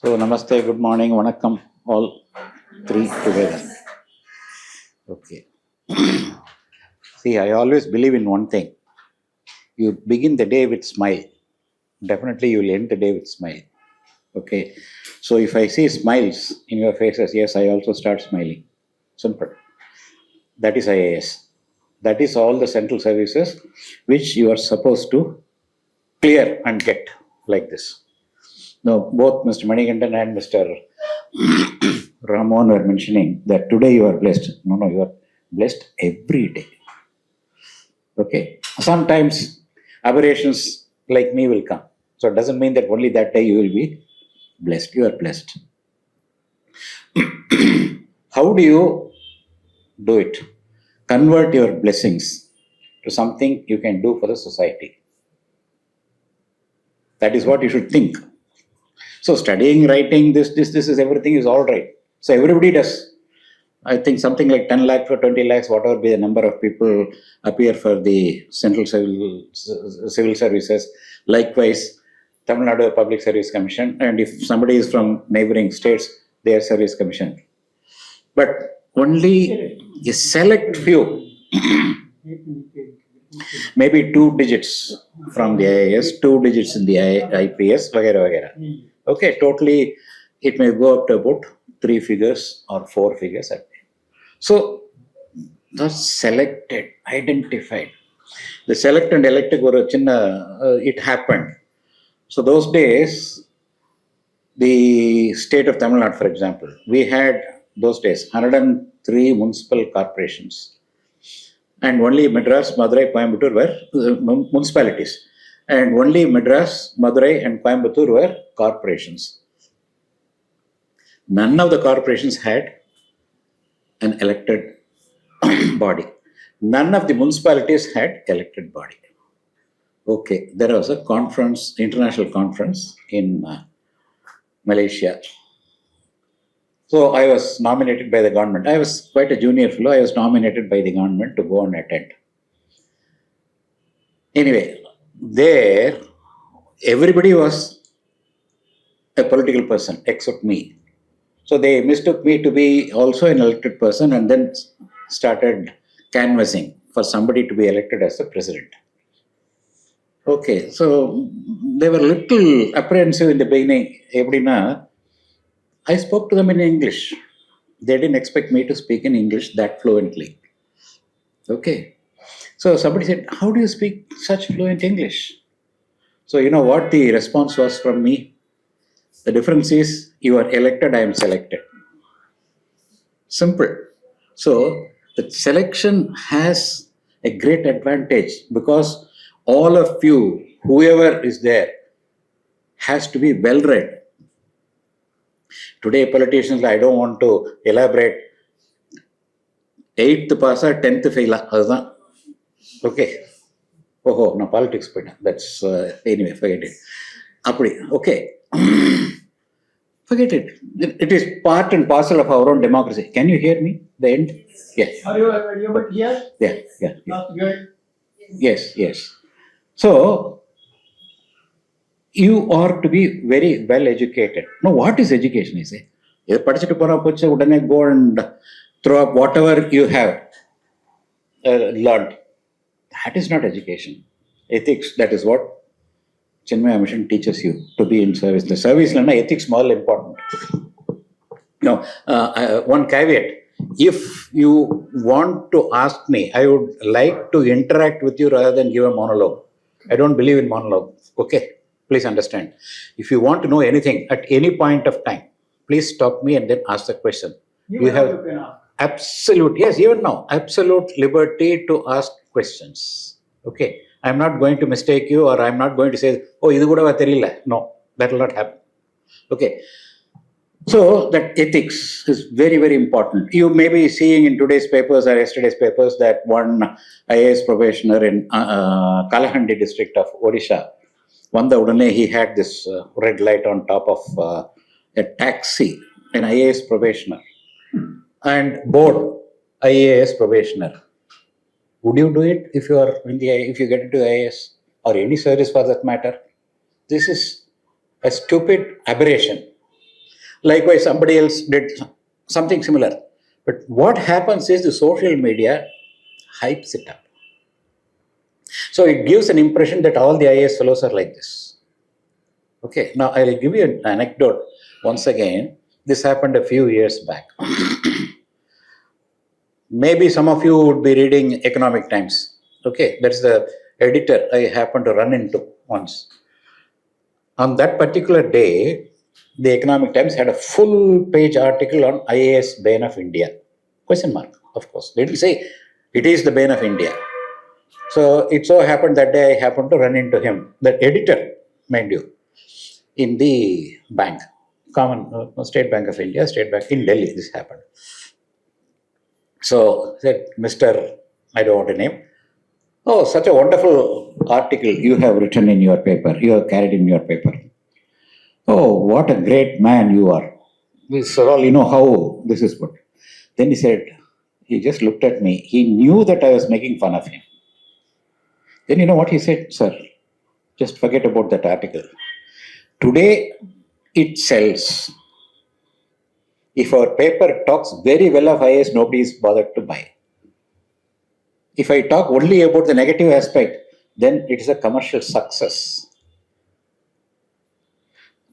So, namaste, good morning, vanakkam, all three together. Okay. See, I always believe in one thing. You begin the day with smile. Definitely you will end the day with smile. Okay. So, if I see smiles in your faces, yes, I also start smiling. Simple. That is IAS. That is all the central services which you are supposed to clear and get like this. Now, both Mr. Manikandan and Mr. Ramon were mentioning that today you are blessed. No, you are blessed every day. Okay. Sometimes aberrations like me will come. So it doesn't mean that only that day you will be blessed. You are blessed. How do you do it? Convert your blessings to something you can do for the society. That is what you should think. So studying, writing, this is everything is all right. So everybody does. I think something like 10 lakhs or 20 lakhs, whatever be the number of people appear for the central civil services. Likewise, Tamil Nadu Public Service Commission, and if somebody is from neighboring states, their service commission. But only a select few, maybe 2 digits from the IAS, 2 digits in the IPS, vagera. Okay, totally it may go up to about 3 figures or 4 figures. So, the selected, identified. The select and elected were it happened. So, those days, the state of Tamil Nadu, for example, we had those days 103 municipal corporations. And only Madras, Madurai, Coimbatore were municipalities. And only Madras, Madurai, and Coimbatore were corporations. None of the corporations had an elected body. None of the municipalities had elected body. Okay, there was a conference, international conference in Malaysia. So I was nominated by the government. I was quite a junior fellow. I was nominated by the government to go and attend. Anyway, there everybody was a political person except me. So they mistook me to be also an elected person and then started canvassing for somebody to be elected as the president. Okay, so they were a little apprehensive in the beginning. I spoke to them in English. They didn't expect me to speak in English that fluently. Okay, so somebody said, "How do you speak such fluent English?" So you know what the response was from me? The difference is you are elected, I am selected. Simple. So the selection has a great advantage because all of you, whoever is there, has to be well read. Today, politicians, I don't want to elaborate. 8th pass or 10th fail. Okay. Oh, no, politics. That's anyway, forget it. Okay. Forget it. It is part and parcel of our own democracy. Can you hear me? The end? Yes. Are you able to hear? Yeah. Good. Yes. So, you are to be very well educated. Now, what is education? You say, go and throw up whatever you have learned. That is not education. Ethics, that is what Chinmaya mission teaches you to be in service. The service ethics more important. Now, one caveat. If you want to ask me, I would like to interact with you rather than give a monologue. I don't believe in monologue. Okay, please understand. If you want to know anything at any point of time, please stop me and then ask the question. You have absolute, yes, even now, absolute liberty to ask questions. Okay, I'm not going to mistake you or I'm not going to say, oh, idu kuda theriyala. No, that will not happen. Okay. So that ethics is very, very important. You may be seeing in today's papers or yesterday's papers that one IAS probationer in Kalahandi district of Odisha, he had this red light on top of a taxi, an IAS probationer, and board IAS probationer. Would you do it if you are if you get into IAS or any service for that matter? This is a stupid aberration. Likewise, somebody else did something similar. But what happens is the social media hypes it up. So it gives an impression that all the IAS fellows are like this. Okay, now I'll give you an anecdote once again. This happened a few years back. Maybe some of you would be reading Economic Times. Okay, that's the editor I happened to run into once. On that particular day, the Economic Times had a full page article on IAS bane of India. Question mark, of course. They will say it is the bane of India. So it so happened that day I happened to run into him, the editor, mind you, in the bank, State Bank of India, State Bank in Delhi. This happened. So said, Mr. I don't want to name. Oh, such a wonderful article you have written in your paper. You have carried in your paper. Oh, what a great man you are. This all, you know how this is put. Then he said, he just looked at me. He knew that I was making fun of him. Then you know what he said, sir? Just forget about that article. Today it sells. If our paper talks very well of IAS, nobody is bothered to buy. If I talk only about the negative aspect, then it is a commercial success.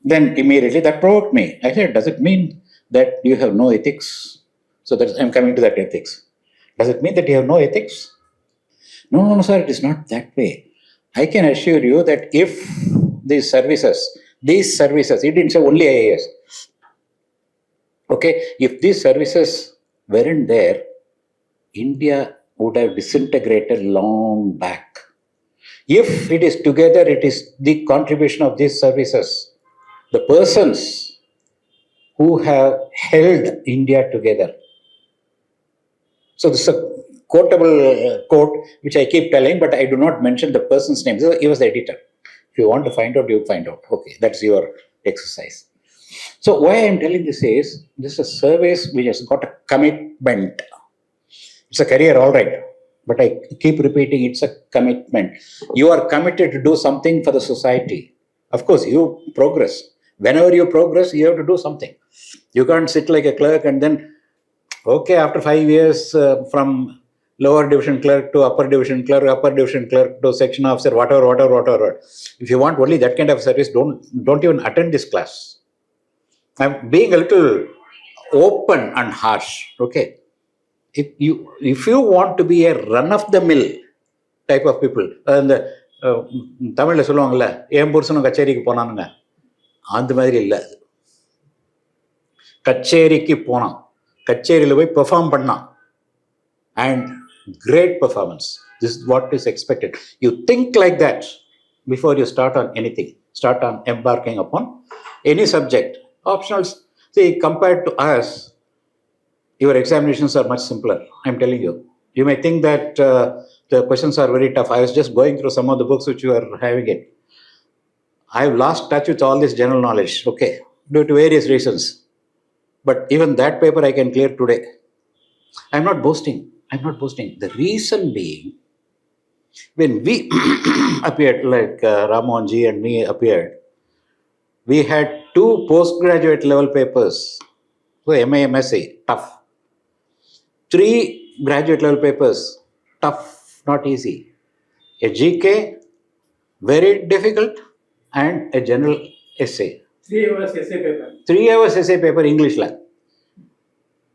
Then immediately that provoked me. I said, does it mean that you have no ethics? So I'm coming to that ethics. Does it mean that you have no ethics? No, sir, it is not that way. I can assure you that if these services, he didn't say only IAS. Okay, if these services weren't there, India would have disintegrated long back. If it is together, it is the contribution of these services, the persons who have held India together. So this is a quotable quote which I keep telling, but I do not mention the person's name. He was the editor. If you want to find out, you find out. Okay, that's your exercise. So why I am telling this is, this is a service which has got a commitment. It's a career, all right, but I keep repeating, it's a commitment. You are committed to do something for the society. Of course, you progress. Whenever you progress, you have to do something. You can't sit like a clerk and then, okay, after 5 years from lower division clerk to upper division clerk to section officer, whatever. If you want only that kind of service, don't even attend this class. I'm being a little open and harsh, okay? If you want to be a run-of-the-mill type of people, இந்த தமிழில் சொல்லுவாங்கள்ல என் புருஷனும் கச்சேரிக்கு போனானுங்க, அந்த மாதிரி இல்லை. கச்சேரிக்கு போனான், கச்சேரியில் போய் பெர்ஃபார்ம் பண்ணான், and great performance. This is what is expected. You think like that before you start on anything, start on embarking upon any subject. Optionals, see, compared to us, your examinations are much simpler. I'm telling you. You may think that the questions are very tough. I was just going through some of the books which you are having it. I've lost touch with all this general knowledge, okay, due to various reasons. But even that paper I can clear today. I'm not boasting. The reason being, when we appeared, like Ramonji and me appeared, we had 2 postgraduate level papers. So MA, MSc, tough. 3 graduate level papers, tough, not easy. A GK, very difficult, and a general essay. 3 hours essay paper. 3 hours essay paper, English lang.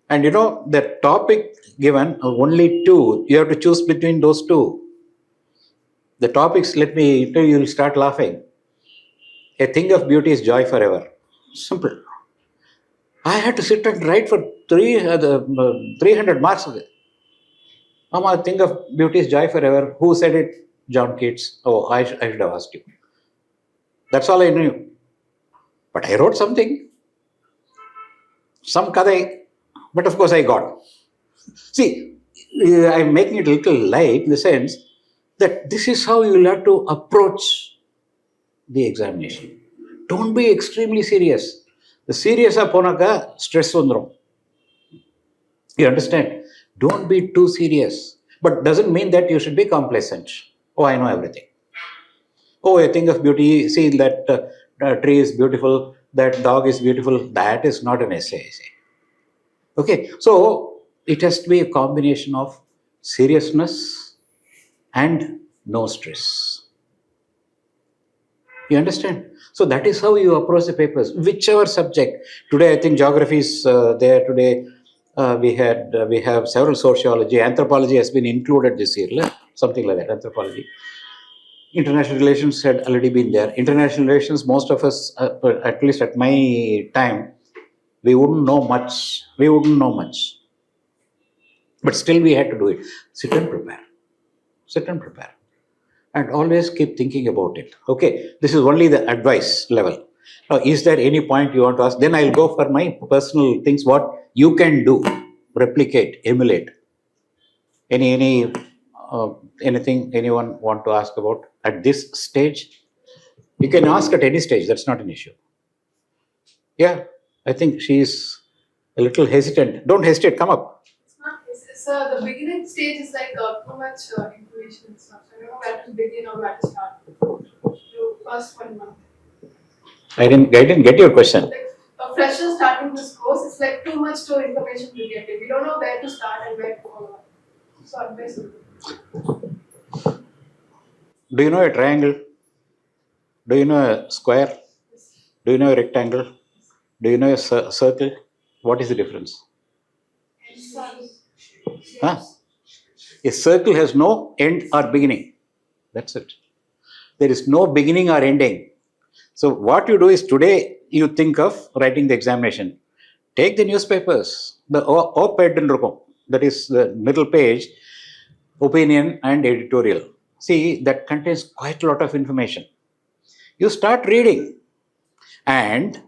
And you know, the topic given, only 2. You have to choose between those 2. The topics, let me tell you, you'll start laughing. A thing of beauty is joy forever. Simple. I had to sit and write for 300 marks. A thing of beauty is joy forever. Who said it? John Keats. Oh, I should have asked you. That's all I knew. But I wrote something. Some kadai. But of course I got. See, I'm making it a little light in the sense that this is how you will have to approach the examination. Don't be extremely serious. The serious ponaka stress vandrum. You understand? Don't be too serious. But doesn't mean that you should be complacent. Oh, I know everything. Oh, a thing of beauty. See that tree is beautiful. that dog is beautiful. That is not an essay, I say. Okay, so it has to be a combination of seriousness and no stress. You understand? So that is how you approach the papers, whichever subject. Today, I think geography is there. Today, we have several sociology, anthropology has been included this year, something like that. Anthropology, international relations had already been there. International relations, most of us, at least at my time, we wouldn't know much. We wouldn't know much, but still we had to do it. Sit and prepare. Sit and prepare. And always keep thinking about it. Okay, this is only the advice level. Now, is there any point you want to ask? Then I'll go for my personal things, what you can do, replicate, emulate. Anything anyone want to ask about at this stage? You can ask at any stage, that's not an issue. Yeah, I think she's a little hesitant. Don't hesitate, come up. So the beginning stage is like too much information and stuff. I don't know where to begin or where to start. The first 1 month. I didn't get your question. Like a fresher starting this course, it's like too much information to get it. We don't know where to start and where to follow up. So advice. Do you know a triangle? Do you know a square? Yes. Do you know a rectangle? Yes. Do you know a circle? What is the difference? Huh? A circle has no end or beginning. That's it. There is no beginning or ending. So what you do is today you think of writing the examination. Take the newspapers, the op-ed, that is the middle page, opinion and editorial. See, that contains quite a lot of information. You start reading and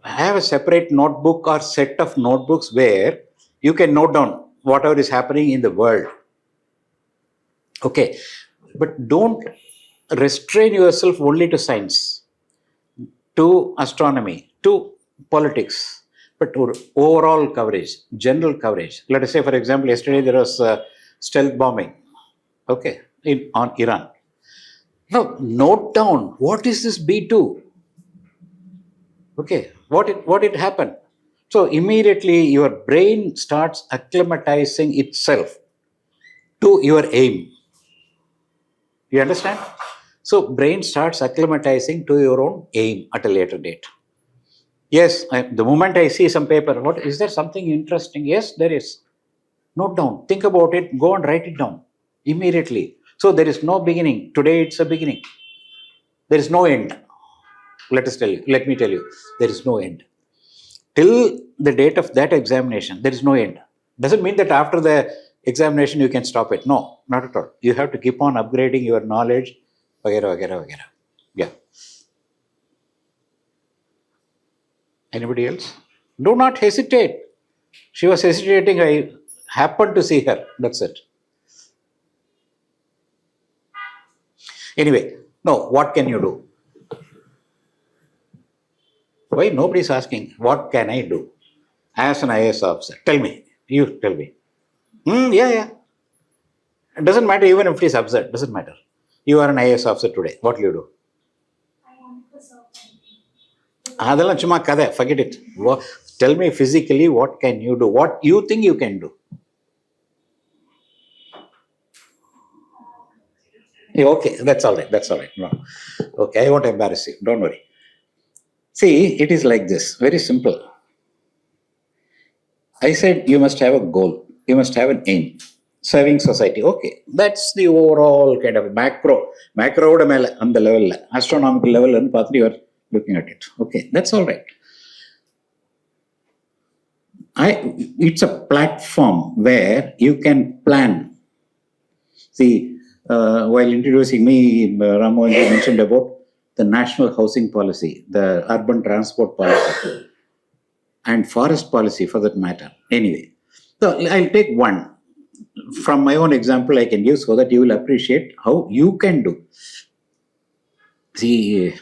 have a separate notebook or set of notebooks where you can note down whatever is happening in the world. Okay, but don't restrain yourself only to science, to astronomy, to politics, but overall coverage, general coverage. Let us say, for example, yesterday there was stealth bombing, okay, on Iran. Now, note down, what is this B2? Okay, what it happened? So immediately your brain starts acclimatizing itself to your aim. You understand? So brain starts acclimatizing to your own aim at a later date. Yes, the moment I see some paper, what is there something interesting? Yes, there is. Note down, think about it, go and write it down immediately. So there is no beginning. Today it's a beginning. There is no end. Let me tell you, there is no end. Till the date of that examination, there is no end. Doesn't mean that after the examination you can stop it. No, not at all. You have to keep on upgrading your knowledge. Yeah. Anybody else? Do not hesitate. She was hesitating. I happened to see her. That's it. Anyway, no, what can you do? Why nobody is asking, what can I do as an IAS officer? Tell me. You tell me. Yeah. It doesn't matter even if it is absurd. Doesn't matter. You are an IAS officer today. What will you do? I want to serve. Adala chuma kada. Forget it. Tell me physically what can you do? What you think you can do? Yeah, okay, that's all right. No. Okay, I won't embarrass you. Don't worry. See, it is like this. Very simple. I said you must have a goal. You must have an aim. Serving society. Okay, that's the overall kind of macro on the level, astronomical level, and you are looking at it. Okay, that's all right. It's a platform where you can plan. See, while introducing me, Ramohan mentioned about the national housing policy, the urban transport policy, and forest policy for that matter. Anyway, so I'll take one. From my own example, I can give so that you will appreciate how you can do. See,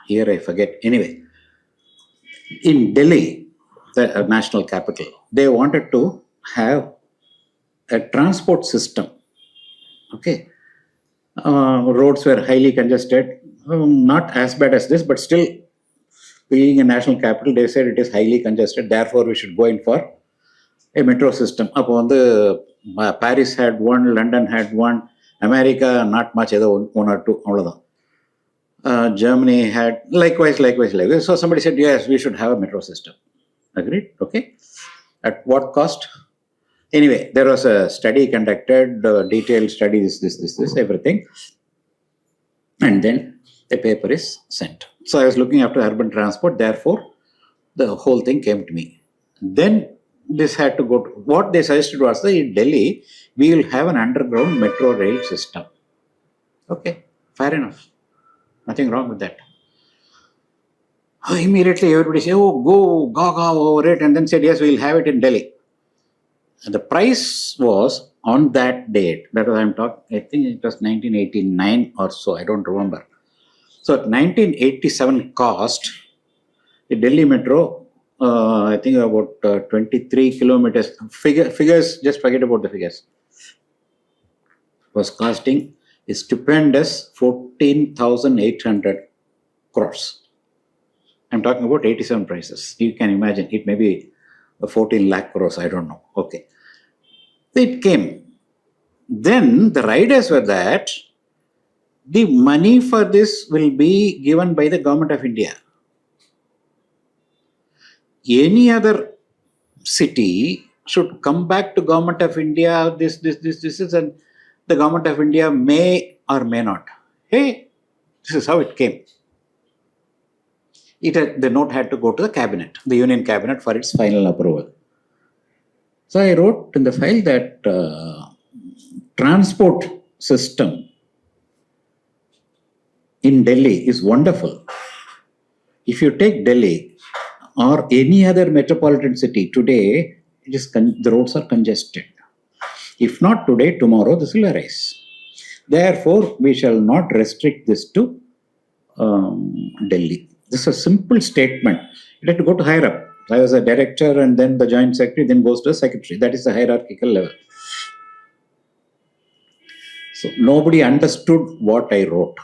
here I forget. Anyway, in Delhi, the national capital, they wanted to have a transport system. Okay. Roads were highly congested, not as bad as this, but still being a national capital, they said it is highly congested, therefore we should go in for a metro system. Upon the Paris had one, London had one, America not much, either one or two. Germany had likewise. So somebody said, yes, we should have a metro system. Agreed? Okay. At what cost? Anyway, there was a study conducted, detailed studies, this, everything. And then a paper is sent. So I was looking after urban transport, therefore the whole thing came to me. Then this had to go to, what they suggested was that in Delhi, we will have an underground metro rail system. Okay, fair enough. Nothing wrong with that. Immediately everybody said, oh, go gaga over it, and then said, yes, we'll have it in Delhi. And the price was on that date, that was I'm talking, I think it was 1989 or so, I don't remember. So 1987 cost, the Delhi metro, I think about 23 kilometers, figures, just forget about the figures, was costing a stupendous 14,800 crores. I'm talking about 87 prices. You can imagine, it may be 14 lakh crores, I don't know. Okay. It came. Then the riders were that the money for this will be given by the government of India. Any other city should come back to government of India, this is, and the government of India may or may not. Hey, this is how it came. The note had to go to the cabinet, the union cabinet, for its final approval. So I wrote in the file that transport system in Delhi is wonderful. If you take Delhi or any other metropolitan city today, the roads are congested. If not today, tomorrow this will arise. Therefore, we shall not restrict this to Delhi. This is a simple statement. It had to go to higher up. I was a director and then the joint secretary, then goes to a secretary. That is the hierarchical level. So nobody understood what I wrote,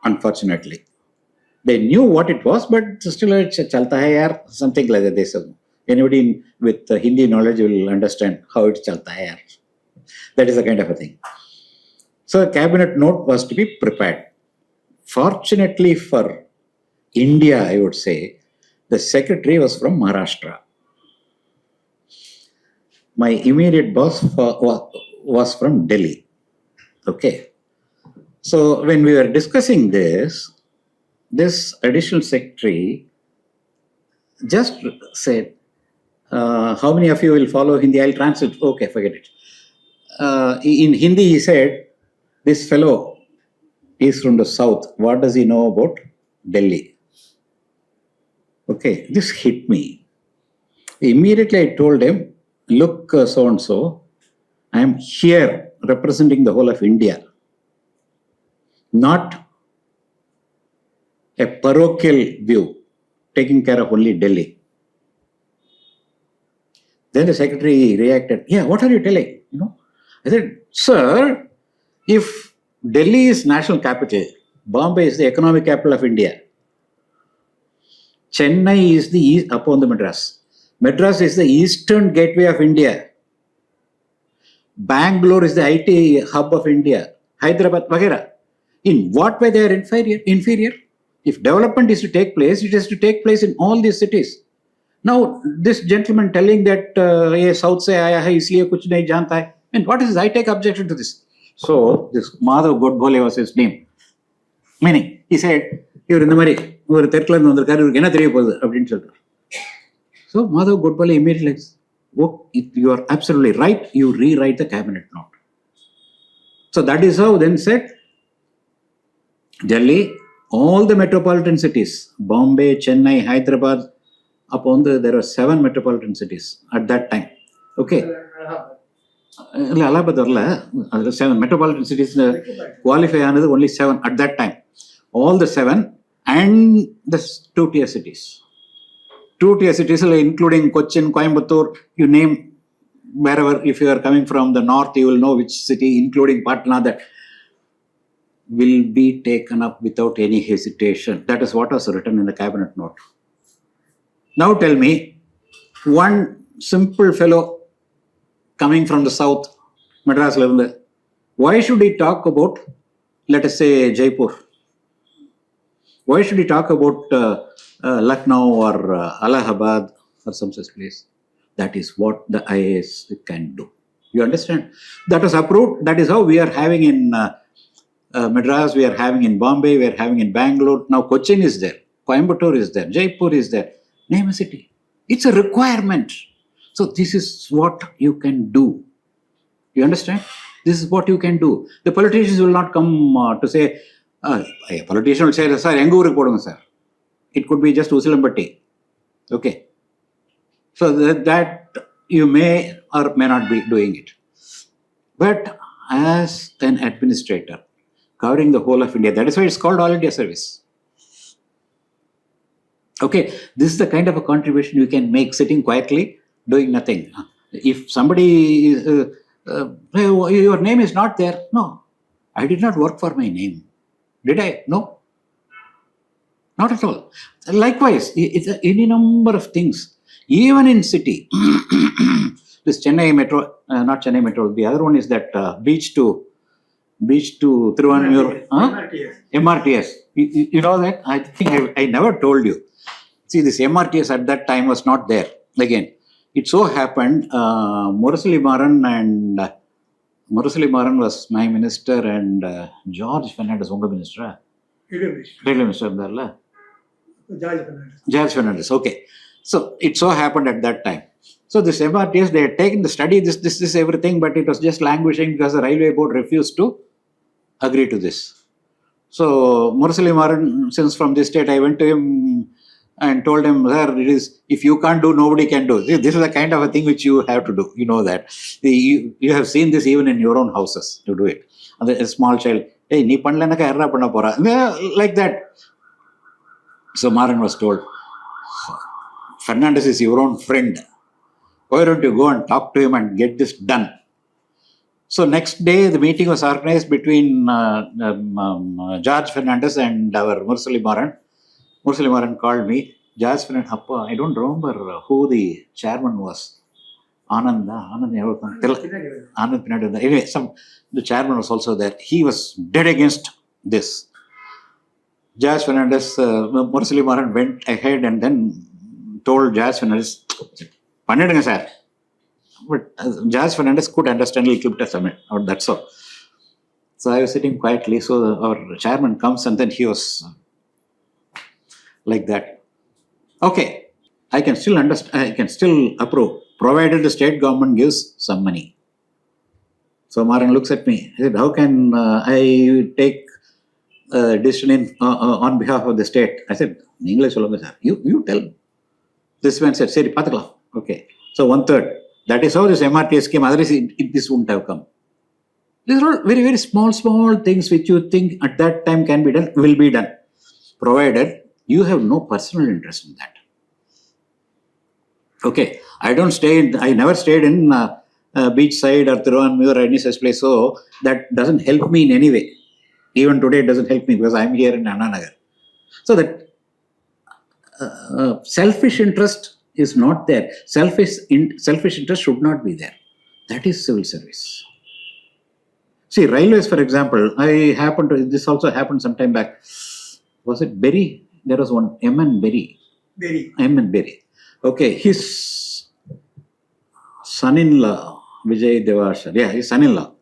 unfortunately. They knew what it was, but still it's chalta hai yaar, something like that they said. Anybody with Hindi knowledge will understand how it's chalta hai yaar. That is the kind of a thing. So a cabinet note was to be prepared. Fortunately for India, I would say, the secretary was from Maharashtra. My immediate boss was from Delhi. Okay. So when we were discussing this additional secretary just said, how many of you will follow Hindi? I'll translate. Okay, forget it. In Hindi, he said, this fellow is from the south. What does he know about Delhi? Okay, this hit me. Immediately I told him, look, so-and-so, I am here representing the whole of India, not a parochial view, taking care of only Delhi. Then the secretary reacted, yeah, what are you telling? I said, sir, if Delhi is national capital, Bombay is the economic capital of India, Chennai is the east upon the Madras. Madras is the eastern gateway of India. Bangalore is the IT hub of India. Hyderabad, Vagera. In what way they are inferior? If development is to take place, it has to take place in all these cities. Now, this gentleman telling that ye south se aaya hai, isliye kuch nahi janta hai. And what is this? I take objection to this. So, this Madhav Godbole was his name. Meaning, he said, இவர் இந்த மாதிரி ஒரு தெற்குல இருந்து வந்திருக்காரு, இவருக்கு என்ன தெரிய போகுது அப்படின்னு சொல்றாரு. So Madhav Godbole immediately, oh, you are absolutely right, you rewrite the cabinet note. So that is how then said, Delhi, all the metropolitan cities, Bombay, Chennai, Hyderabad, there were 7 metropolitan cities at that time. Okay. Allahabad varla, 7 metropolitan cities qualify another only 7 at that time. All the 7 and the 2-tier cities. 2-tier cities including Cochin, Coimbatore, you name wherever, if you are coming from the north, you will know which city, including Patna, that will be taken up without any hesitation. That is what was written in the cabinet note. Now tell me, one simple fellow coming from the south, Madras level, why should he talk about, let us say, Jaipur? Why should he talk about Lucknow or Allahabad or some such place? That is what the IAS can do. You understand? That was approved. That is how we are having in Madras, we are having in Bombay, we are having in Bangalore. Now Cochin is there, Coimbatore is there, Jaipur is there. Name a city. It's a requirement. So this is what you can do. You understand? This is what you can do. The politicians will not come to say, a politician will say, sir, enga ooruku podunga sir. It could be just Usilambatti. Okay. So that you may or may not be doing it. But as an administrator, covering the whole of India, that is why it's called All India Service. Okay, this is the kind of a contribution you can make sitting quietly, doing nothing. If somebody is, hey, your name is not there. No, I did not work for my name. Did I? No, not at all. Likewise, it's any number of things. Even in city, this Chennai Metro, not Chennai Metro, the other one is that beach to Thiruvanmiyur. MRTS. You know that? I think I never told you. See, this MRTS at that time was not there. Again, it so happened, Murasali Maran was my minister and George Fernandez, Unga minister. Railway minister. George Fernandez, okay. So it so happened at that time. So this MRTS, they had taken the study, this, everything, but it was just languishing because the railway board refused to agree to this. So Murasali Maran, since from this state, I went to him and told him, sir, it is, if you can't do, nobody can do. This is the kind of a thing which you have to do. You know that. You have seen this even in your own houses to do it. And a small child, hey, nee panlanaka erra panna pora. Like that. So Maran was told, Fernandez is your own friend. Why don't you go and talk to him and get this done? So next day, the meeting was organized between George Fernandez and our Murasali Maran. Murasali Maran called me. George Fernandez, I don't remember who the chairman was. Anand Pinadu. Anyway, the chairman was also there. He was dead against this. George Fernandez, Murasali Maran went ahead and then told George Fernandez, Pannidunga sir. But George Fernandez could understand a little bit of Tamil, or that's all. So I was sitting quietly. So our chairman comes and then he was like that. Okay, I can still understand, I can still approve, provided the state government gives some money. So Maran looks at me. He said, how can I take a decision on behalf of the state? I said, in English, you tell. This man said, Sripathi. Okay. So 1/3. That is how this MRTS came. Otherwise, this wouldn't have come. These are all very, very small things which you think at that time can be done, will be done. Provided you have no personal interest in that. Okay. I never stayed in beachside or Thiruvanmiyur or any such place. So that doesn't help me in any way. Even today, it doesn't help me because I'm here in Anna Nagar. So that selfish interest is not there. Selfish interest should not be there. That is civil service. See, railways, for example, this also happened some time back. Was it Berry? There was one, M.N. Berry. M.N. Berry. Okay, his son-in-law, Vijay Devashar, his son-in-law.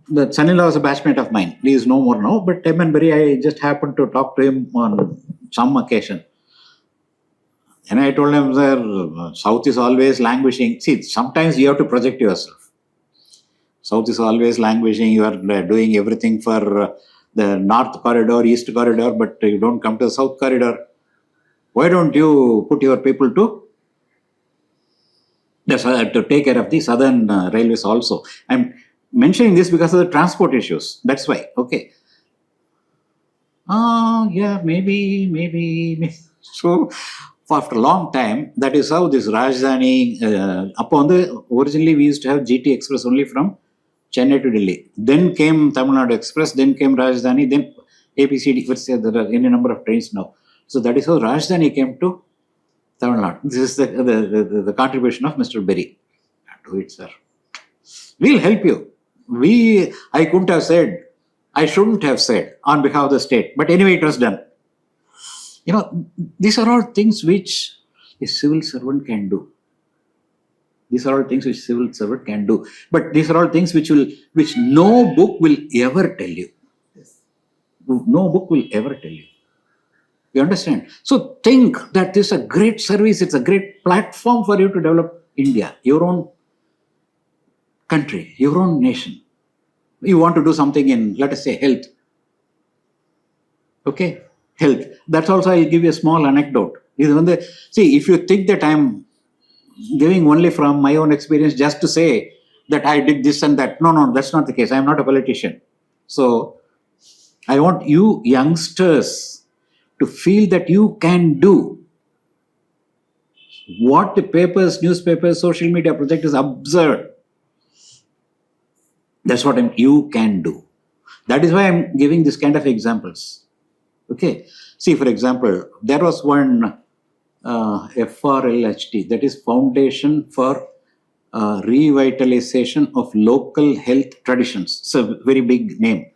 The son-in-law was a batchmate of mine. He is no more now, but M.N. Berry, I just happened to talk to him on some occasion. And I told him, sir, South is always languishing. See, sometimes you have to project yourself. South is always languishing. You are doing everything for the North Corridor, East Corridor, but you don't come to the South Corridor. Why don't you put your people to take care of the Southern railways also? I'm mentioning this because of the transport issues. That's why. Okay. Yeah, maybe. So, after a long time, that is how this Rajdhani, originally we used to have GT Express only from Chennai to Delhi. Then came Tamil Nadu Express, then came Rajdhani, then APCD, there are any number of trains now. So that is how Rajdhani came to Tamil Nadu. This is the contribution of Mr. Berry. Do it, sir. We'll help you. I couldn't have said, I shouldn't have said on behalf of the state, but anyway, it was done. These are all things which a civil servant can do. These are all things which civil servant can do. But these are all things which no book will ever tell you. No book will ever tell you. You understand? So think that this is a great service, it's a great platform for you to develop India, your own country, your own nation. You want to do something in, let us say, health. Okay? Health. That's also, I'll give you a small anecdote. See, if you think that I'm giving only from my own experience just to say that I did this and that. No, that's not the case. I'm not a politician. So I want you youngsters to feel that you can do what the papers, newspapers, social media project is absurd. That's what you can do. That is why I'm giving this kind of examples. Okay. See, for example, there was one FRLHT, that is Foundation for Revitalization of Local Health Traditions. It's a very big name.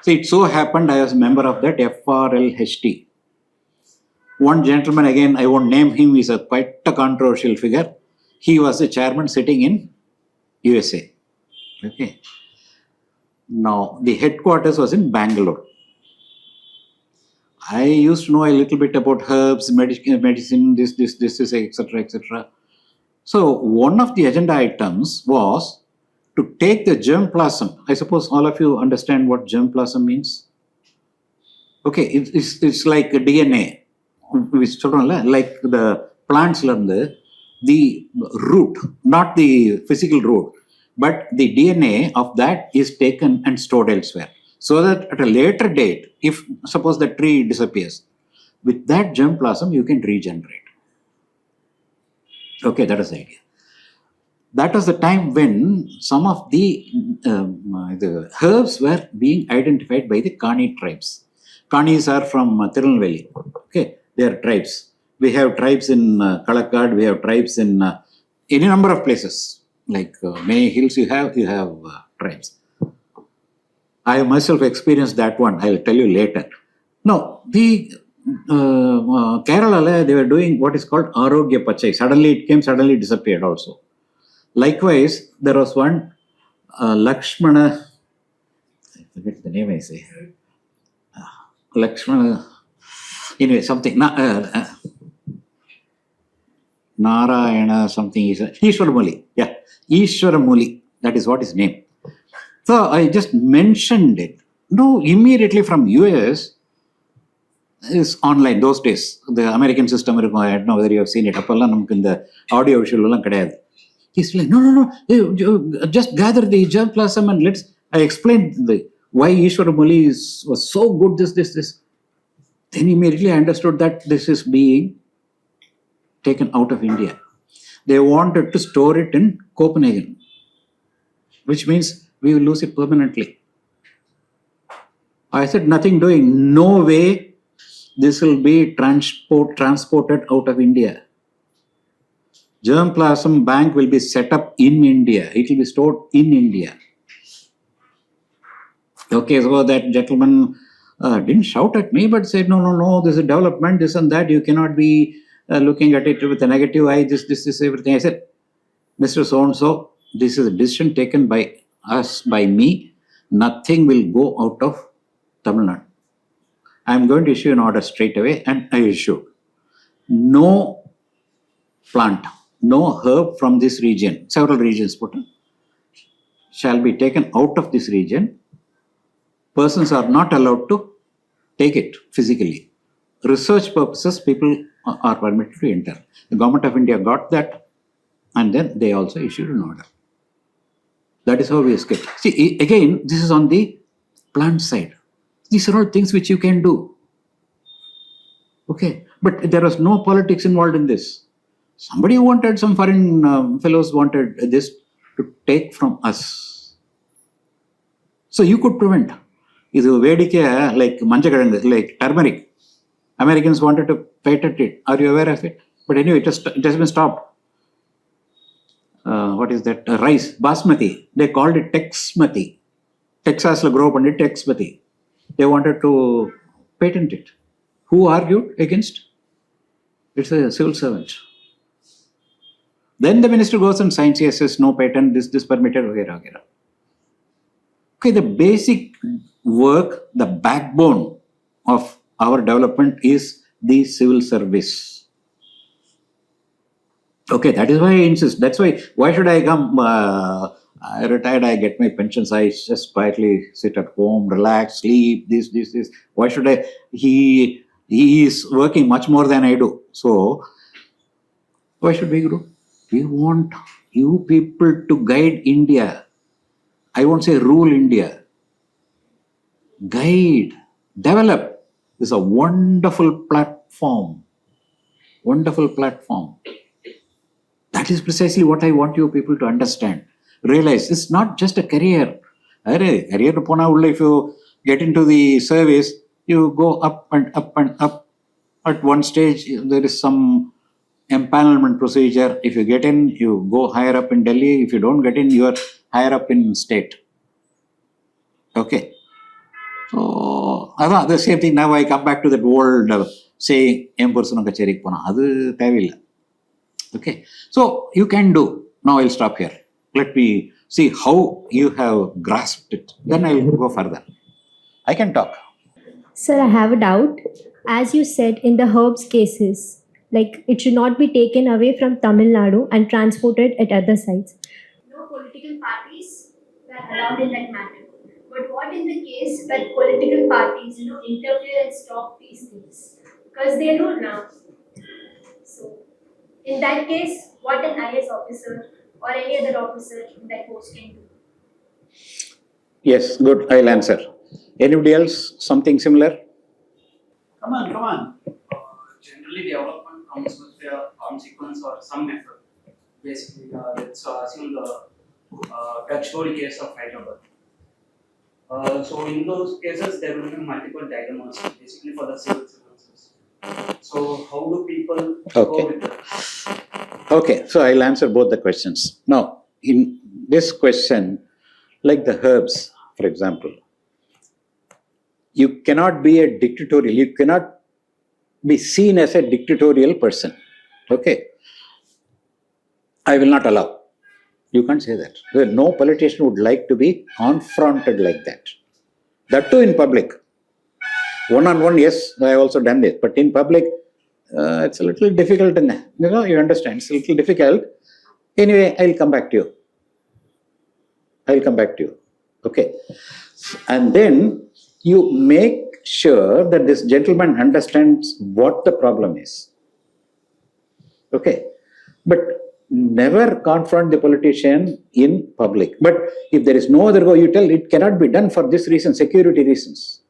See, it so happened I was a member of that FRLHT. One gentleman, again, I won't name him, he's quite a controversial figure. He was the chairman sitting in USA. Okay. Now, the headquarters was in Bangalore. I used to know a little bit about herbs, medicine, this, etc., etc. So, one of the agenda items was to take the germplasm. I suppose all of you understand what germplasm means. Okay, it's like a DNA. Which like the plants learn the root, not the physical root, but the DNA of that is taken and stored elsewhere. So that at a later date, if suppose the tree disappears, with that germplasm you can regenerate. Okay, that is the idea. That was the time when some of the herbs were being identified by the Kani tribes. Kanis are from Tirunelveli. Okay, they are tribes. We have tribes in Kalakkad, we have tribes in any number of places. Like many hills you have tribes. I myself experienced that one. I will tell you later. Now, the Kerala, they were doing what is called Arogya Pachai. Suddenly it came, suddenly disappeared also. Likewise, there was one Lakshmana, I forget the name I say. Lakshmana, anyway, something, Narayana, something is Ishwaramuli. Yeah, Ishwaramuli. That is what his name. So I just mentioned it. No, immediately from US is online those days. The American system, I don't know whether you have seen it. The audio visual. He's like, no, just gather the germplasm and I explained why Ishwaramuli was so good, this. Then immediately I understood that this is being taken out of India. They wanted to store it in Copenhagen, which means we will lose it permanently. I said, nothing doing. No way this will be transported out of India. Germplasm bank will be set up in India. It will be stored in India. Okay, so that gentleman didn't shout at me, but said, no, this is development, this and that. You cannot be looking at it with a negative eye, this, everything. I said, Mr. So-and-so, this is a decision taken by us, by me. Nothing will go out of Tamil Nadu. I am going to issue an order straight away, and I issued. No plant, no herb from this region, several regions put in, shall be taken out of this region. Persons are not allowed to take it physically. Research purposes, people are permitted to enter. The government of India got that, and then they also issued an order. That is how we escaped. See, again, this is on the plant side. These are all things which you can do. Okay, but there was no politics involved in this. Somebody wanted, some foreign fellows wanted this to take from us. So you could prevent. This Vedike, like manchakarangu, like turmeric. Americans wanted to patent it. Are you aware of it? But anyway, it has been stopped. What is that? Rice, basmati. They called it Texmati. Texas la grow pandit Texmati. They wanted to patent it. Who argued against? It's a civil servant. Then the minister goes and signs, yes, yes, no patent, this permitted, vagera, vagera. Okay, the basic work, the backbone of our development is the civil service. Okay, that is why I insist. That's why should I come? I retired, I get my pensions, I just quietly sit at home, relax, sleep, this. Why should I? He is working much more than I do. So, why should we grow? We want you people to guide India. I won't say rule India. Guide, develop. This is a wonderful platform. Wonderful platform. That is precisely what I want you people to understand. Realize it's not just a career. Career, if you get into the service, you go up and up and up. At one stage, there is some empanelment procedure. If you get in, you go higher up in Delhi. If you don't get in, you are higher up in state. Okay. So, the same thing. Now I come back to that old saying, okay. So, you can do. Now I'll stop here. Let me see how you have grasped it. Then I'll go further. I can talk. Sir, I have a doubt. As you said in the herbs cases, like it should not be taken away from Tamil Nadu and transported at other sites. No political parties were allowed in that matter. But what in the case when political parties, interfere and stop these things? Because they rule now. So, in that case, what an IS officer or any other officer in that post can do? Yes, good. I'll answer. Anybody else? Something similar? Come on. Generally, development comes with a consequence or some method. Basically, let's assume the drug story case of Hyderabad. So, in those cases, there will be multiple dilemmas, basically for the civil services. So, how do people go with that? Okay, so I'll answer both the questions. Now, in this question, like the herbs, for example, you cannot be a dictatorial, you cannot be seen as a dictatorial person. Okay. I will not allow. You can't say that. No politician would like to be confronted like that. That too in public. One-on-one, yes, I have also done this. But in public, it's a little difficult. You understand, it's a little difficult. Anyway, I'll come back to you. Okay. And then you make sure that this gentleman understands what the problem is. Okay. But never confront the politician in public. But if there is no other go, you tell it cannot be done for this reason, security reasons.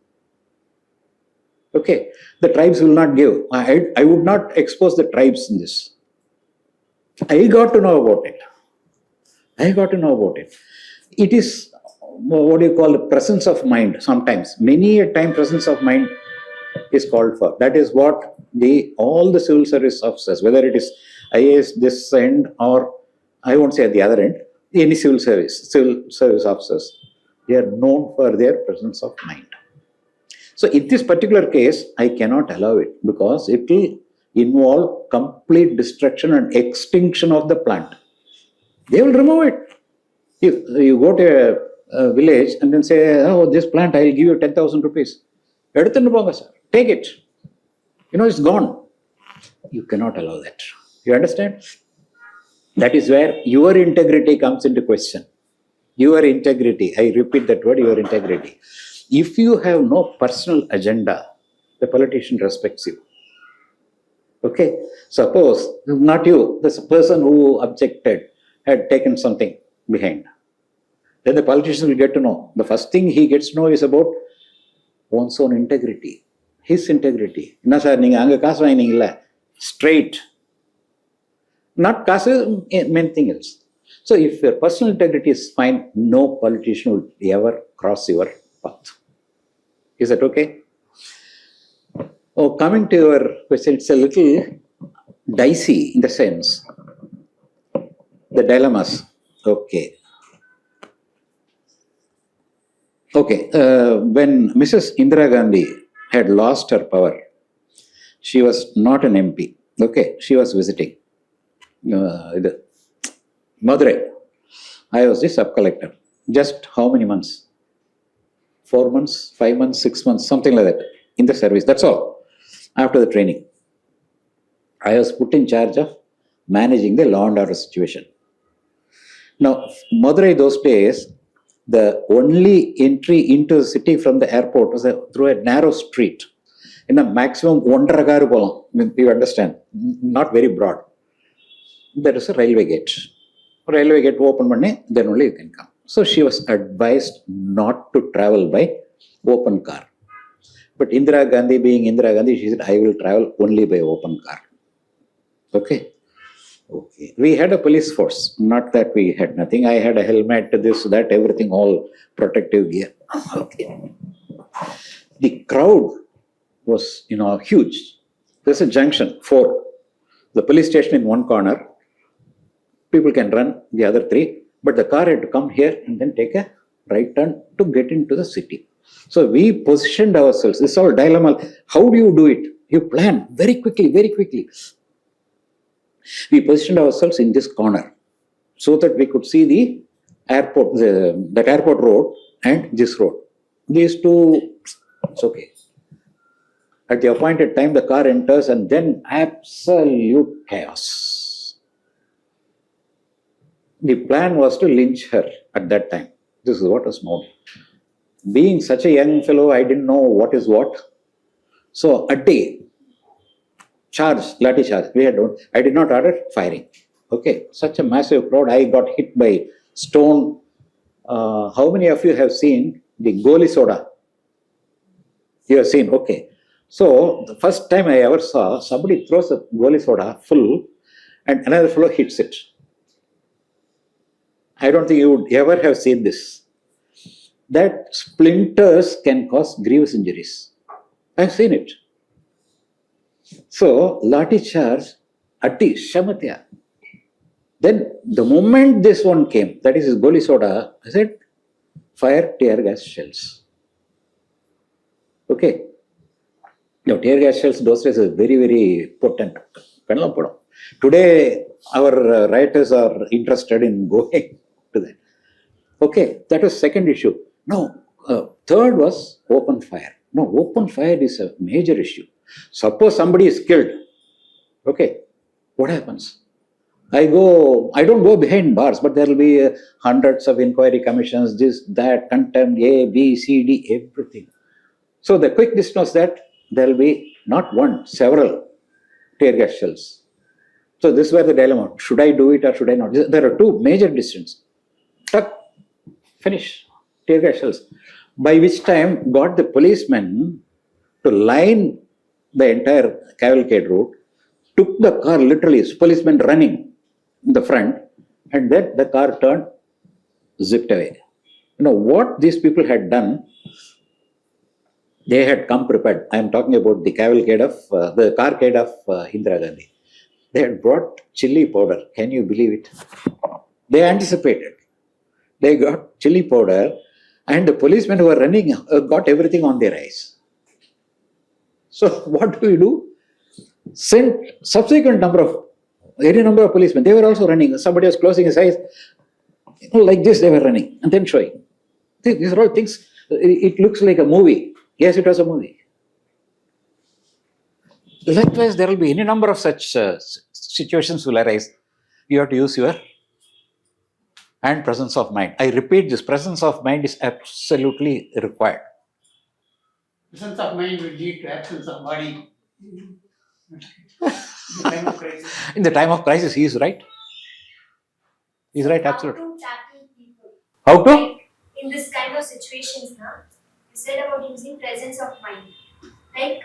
Okay. The tribes will not give. I would not expose the tribes in this. I got to know about it. It is what do you call the presence of mind sometimes. Many a time presence of mind is called for. That is what all the civil service officers, whether it is IAS this end or I won't say at the other end, any civil service officers, they are known for their presence of mind. So in this particular case, I cannot allow it because it will involve complete destruction and extinction of the plant. They will remove it. If you go to a village and then say, oh, this plant, I will give you 10,000 rupees. Take it. It's gone. You cannot allow that. You understand? That is where your integrity comes into question. Your integrity. I repeat that word, your integrity. If you have no personal agenda, the politician respects you. Okay? Suppose, not you, this person who objected had taken something behind. Then the politician will get to know. The first thing he gets to know is about one's own integrity. His integrity. Enna sir, neenga anga kaasu vainingilla. Straight. Not kaasu, anything else. So if your personal integrity is fine, no politician will ever cross your path. Is that okay? Oh, coming to your question, it's a little dicey in the sense, the dilemmas. Okay. Okay. When Mrs. Indira Gandhi had lost her power, she was not an MP. Okay. She was visiting the Madurai. I was the sub collector. Just how many months? 4 months, 5 months, 6 months, something like that in the service. That's all. After the training, I was put in charge of managing the law and order situation. Now, Madurai those days, the only entry into the city from the airport was through a narrow street. In a maximum you understand, not very broad. There is a railway gate. Railway gate open money, then only you can come. So she was advised not to travel by open car. But Indira Gandhi, being Indira Gandhi, she said, I will travel only by open car. Okay. Okay. We had a police force, not that we had nothing. I had a helmet, this, that, everything, all protective gear. Okay. The crowd was, huge. There's a junction, 4. The police station in one corner. People can run the other 3, but the car had to come here and then take a right turn to get into the city. So we positioned ourselves. This is all dilemma. How do you do it? You plan very quickly, very quickly. We positioned ourselves in this corner so that we could see the airport, that airport road and this road. These two, it's okay. At the appointed time, the car enters and then absolute chaos. The plan was to lynch her at that time. This is what was known. Being such a young fellow, I didn't know what is what. So a day, lathi charge. I did not order firing. Okay, such a massive crowd. I got hit by stone. How many of you have seen the goli soda? You have seen, okay. So the first time I ever saw somebody throws a goli soda full and another fellow hits it. I don't think you would ever have seen this. That splinters can cause grievous injuries. I've seen it. So, lathi charge, atti, shamatya. Then, the moment this one came, that is goli soda, I said, fire tear gas shells. Okay. Now, tear gas shells, those days are very, very potent. Today, our writers are interested in going to that. Okay, that was second issue. Now, third was open fire. No, open fire is a major issue. Suppose somebody is killed. Okay, what happens? I don't go behind bars, but there will be hundreds of inquiry commissions, this, that, contempt, A, B, C, D, everything. So the quick decision was that there will be not one, several tear gas shells. So this was the dilemma. Should I do it or should I not? There are two major decisions. Tuck, finish, tear gas shells. By which time got the policemen to line the entire cavalcade route, took the car literally, policemen running in the front, and then the car turned, zipped away. What these people had done, they had come prepared. I am talking about the cavalcade of, the carcade of Indira Gandhi. They had brought chili powder. Can you believe it? They anticipated. They got chili powder, and the policemen who were running got everything on their eyes. So what do? Sent subsequent any number of policemen. They were also running. Somebody was closing his eyes. Like this they were running and then showing. These are all things. It looks like a movie. Yes, it was a movie. Likewise, there will be any number of such situations will arise. You have to use your and presence of mind. I repeat, this presence of mind is absolutely required. Presence of mind will lead to absence of body. In the time of crisis. In the time of crisis, he is right. He is right, absolutely. How to tackle people? How to? Like, in this kind of situations now, you said about using presence of mind. Like,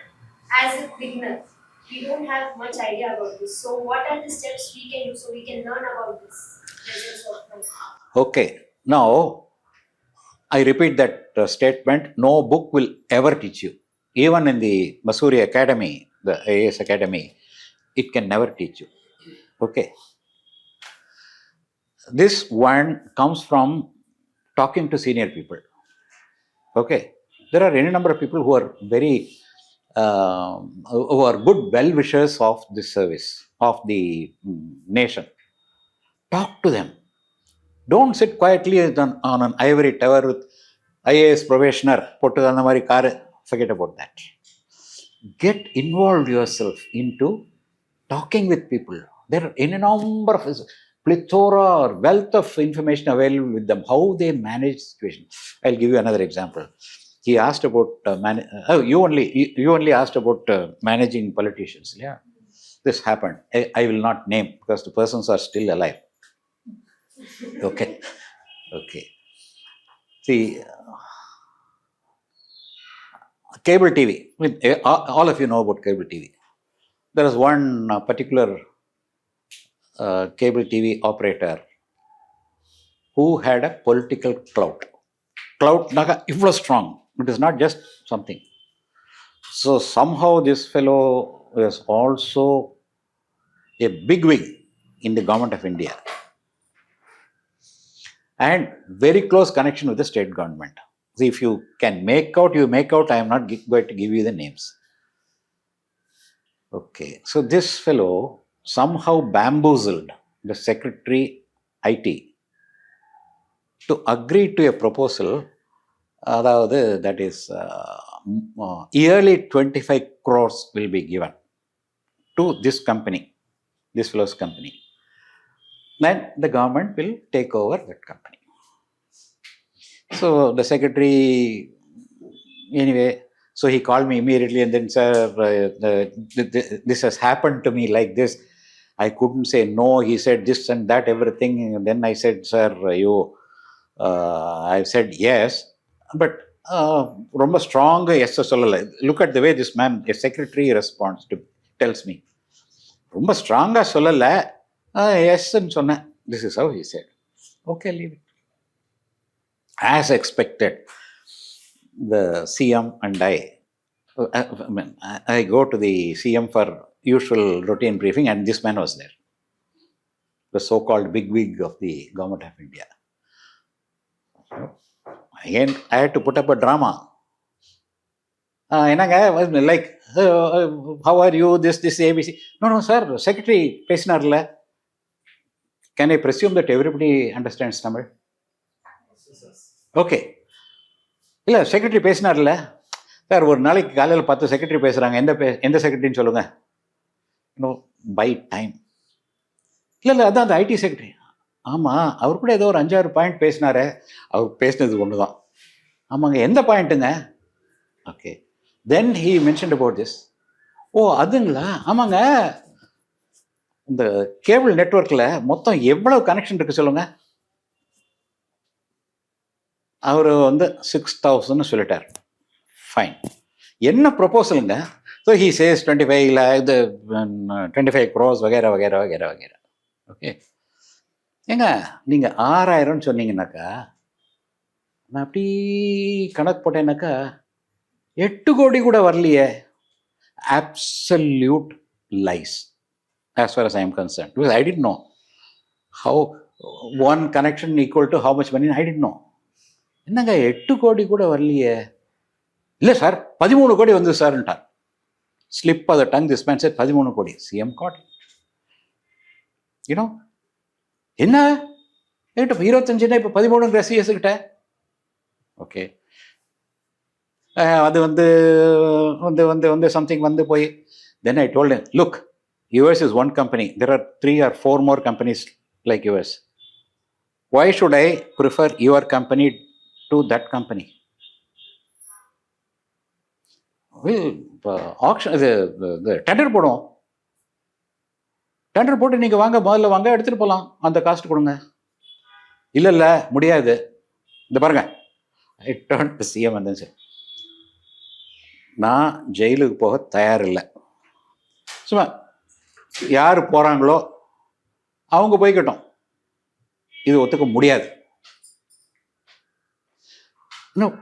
as a beginner, we don't have much idea about this. So what are the steps we can do so we can learn about this presence of mind? Okay. Now, I repeat that statement. No book will ever teach you. even in the Masuri Academy, the IAS Academy, it can never teach you. Okay. This one comes from talking to senior people. Okay. There are any number of people who are very, who are good well-wishers of this service, of the nation. Talk to them. Don't sit quietly on an ivory tower with IAS probationer, forget about that. Get involved yourself into talking with people. There are any number of plethora or wealth of information available with them, how they manage situations. I'll give you another example. He asked about you only asked about managing politicians. Yeah, this happened. I will not name because the persons are still alive. Okay, okay. See, cable TV. I mean, all of you know about cable TV. There is one particular cable TV operator who had a political clout. Clout, it was strong. It is not just something. So somehow this fellow was also a bigwig in the government of India and very close connection with the state government. So if you can make out, you make out. I am not going to give you the names. Okay, so this fellow somehow bamboozled the secretary IT to agree to a proposal, that is yearly 25 crores will be given to this company, this fellow's company. Then the government will take over that company. So the secretary, anyway, so he called me immediately and then, sir, this has happened to me like this. I couldn't say no. He said this and that, everything. And then I said, sir, I said yes. But ரொம்ப ஸ்ட்ராங்காக S சொல்லலை. Look at the way this ma'am secretary response tells me ரொம்ப ஸ்ட்ராங்காக சொல்லலை, எஸ்ன்னு சொன்னேன். This is how he said. Okay, leave it. As expected, the CM and I go to the CM for usual routine briefing, and this man was there, the so-called bigwig of the government of India. Again, I had to put up a drama. Like, how are you? This ABC. No, sir. Secretary பேசினார்ல. Can I presume that everybody understands Tamil? Okay. இல்லை, secretary பேசினார்ல sir. ஒரு நாளைக்கு காலையில் 10 secretary பேசுகிறாங்க. எந்த செக்ரட்டரின்னு சொல்லுங்கள். இன்னும் by time. இல்லை, அதான் அந்த ஐடி செக்ரட்டரி. ஆமாம், அவர் கூட ஏதோ ஒரு 5-6 பாயிண்ட் பேசினாரு. அவர் பேசினது ஒன்று தான். ஆமாங்க, எந்த பாயிண்ட்டுங்க? Okay, then he mentioned about this. ஓ, அதுங்களா? ஆமாங்க, இந்த கேபிள் நெட்வொர்க்கில் மொத்தம் எவ்வளவு கனெக்ஷன் இருக்குது சொல்லுங்கள். அவர் 6,000 சொல்லிட்டார். ஃபைன், என்ன ப்ரொபோசலுங்க? ஸோ ஹீ சேஸ் 25 crores வகைரா வகைரா வகைரா வகைரா. ஓகே, ஏங்க நீங்கள் 6,000 சொன்னீங்கன்னாக்கா, நான் அப்படி கணக்கு போட்டேன்னாக்கா 8 கோடி கூட வரலையே. Absolute lies as far as I am concerned, because I didn't know how one connection equal to how much money. I didn't know. என்னங்க 8 கோடி கூட வரலையே? இல்லை சார், 13 கோடி வந்து சார்ன்ட்டார். Slip of the tongue, this man said 13 கோடி. CM caught it. என்ன 25 இப்போ 13 CS கிட்ட. ஓகே, அது சம்திங் போய். Then I told him, look, US is one company. There are 3 or 4 more companies like US. Why should I prefer your company to that company? Action, இது tender போடும். Tender போட்டு நீங்கள் வாங்க, முதல்ல வாங்க, எடுத்துகிட்டு போகலாம், அந்த காஸ்ட் கொடுங்க. இல்லை முடியாது. இந்த பாருங்க, I turn to CM and then said, நான் ஜெயிலுக்கு போக தயாரில்லை. சும்மா யார் போகிறாங்களோ அவங்க போய்க்கட்டும், இது ஒத்துக்க முடியாது. இன்னும்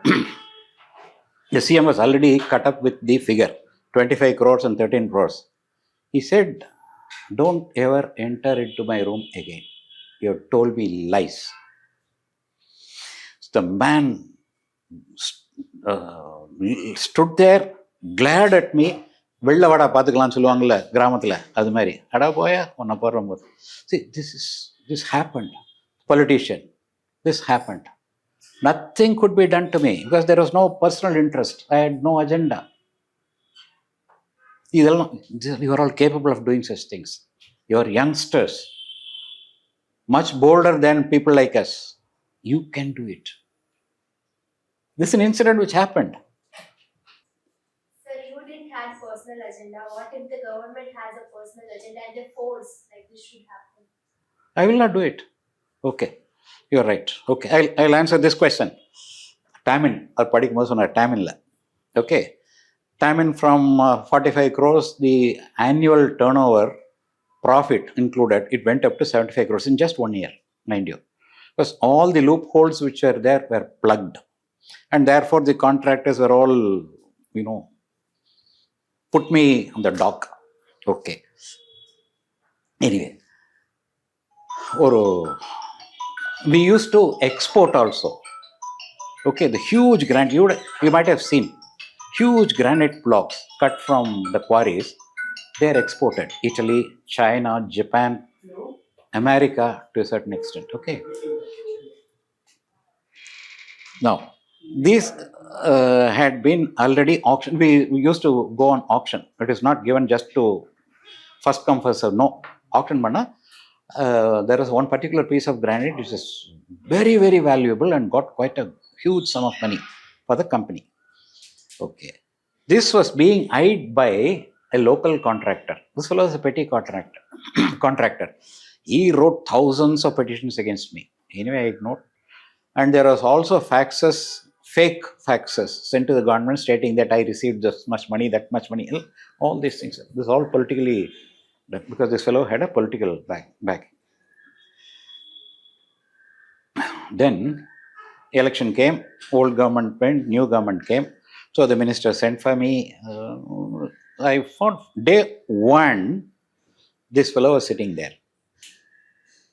The CM was already cut up with the figure 25 crores and 13 crores. He said, "Don't ever enter into my room again. You have told me lies." The man stood there, glared at me. வெளில வாடா பார்த்துக்கலாம்னு சொல்லுவாங்கல்ல கிராமத்தில், அது மாதிரி அடா போயா உன்னை போடுற போது. See, this happened. Politician, this happened. Nothing could be done to me because there was no personal interest. I had no agenda. You are all capable of doing such things. You are youngsters, much bolder than people like us. You can do it. This is an incident which happened. Sir, you didn't have personal agenda. What if the government has a personal agenda and they force like this should happen? I will not do it. Okay, you are right. Okay, I'll answer this question. Tamin or padikkumbodhu sonna Taminla. Okay, Tamin from 45 crores, the annual turnover profit included, it went up to 75 crores in just 1 year, mind you. Because all the loopholes which were there were plugged. And therefore the contractors were all, put me on the dock. Okay. Anyway, we used to export also. Okay, the huge granite, you might have seen, huge granite blocks cut from the quarries, they are exported. Italy, China, Japan, America to a certain extent. Okay. Now, these had been already auctioned. We used to go on auction. It is not given just to first come, first serve. No, auction manna. There is one particular piece of granite which is very, very valuable and got quite a huge sum of money for the company. Okay. This was being eyed by a local contractor. This fellow was a petty contractor. He wrote thousands of petitions against me. Anyway, I ignored. And there was also faxes, fake faxes sent to the government stating that I received this much money, that much money, all these things. This is all politically done because this fellow had a political backing. Then election came, old government went, new government came. So the minister sent for me. I found day one, this fellow was sitting there.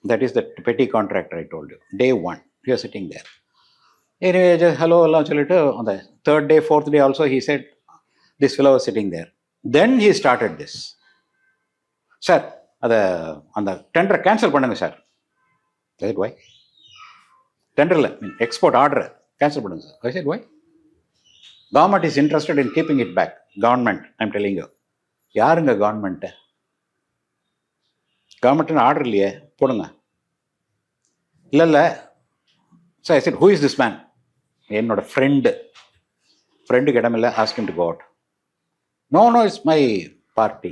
That is the petty contractor I told you. Day one, he was sitting there. Anyway, just hello, on the third day, fourth day also, he said, this fellow was sitting there. Then he started this. Sir, அந்த டெண்டரை cancel பண்ணுங்க sir. I said, why? டெண்டரில் export order cancel பண்ணுங்க sir. I said, why? Government is interested in keeping it back. Government, I'm telling you. யாருங்க government? கவர்மெண்ட்னு order இல்லையே, போடுங்க. இல்லை. So I said, who is this man? என்னோட ஃப்ரெண்டுக்கு இடமில்லை, ask him to go out. No, it's my party.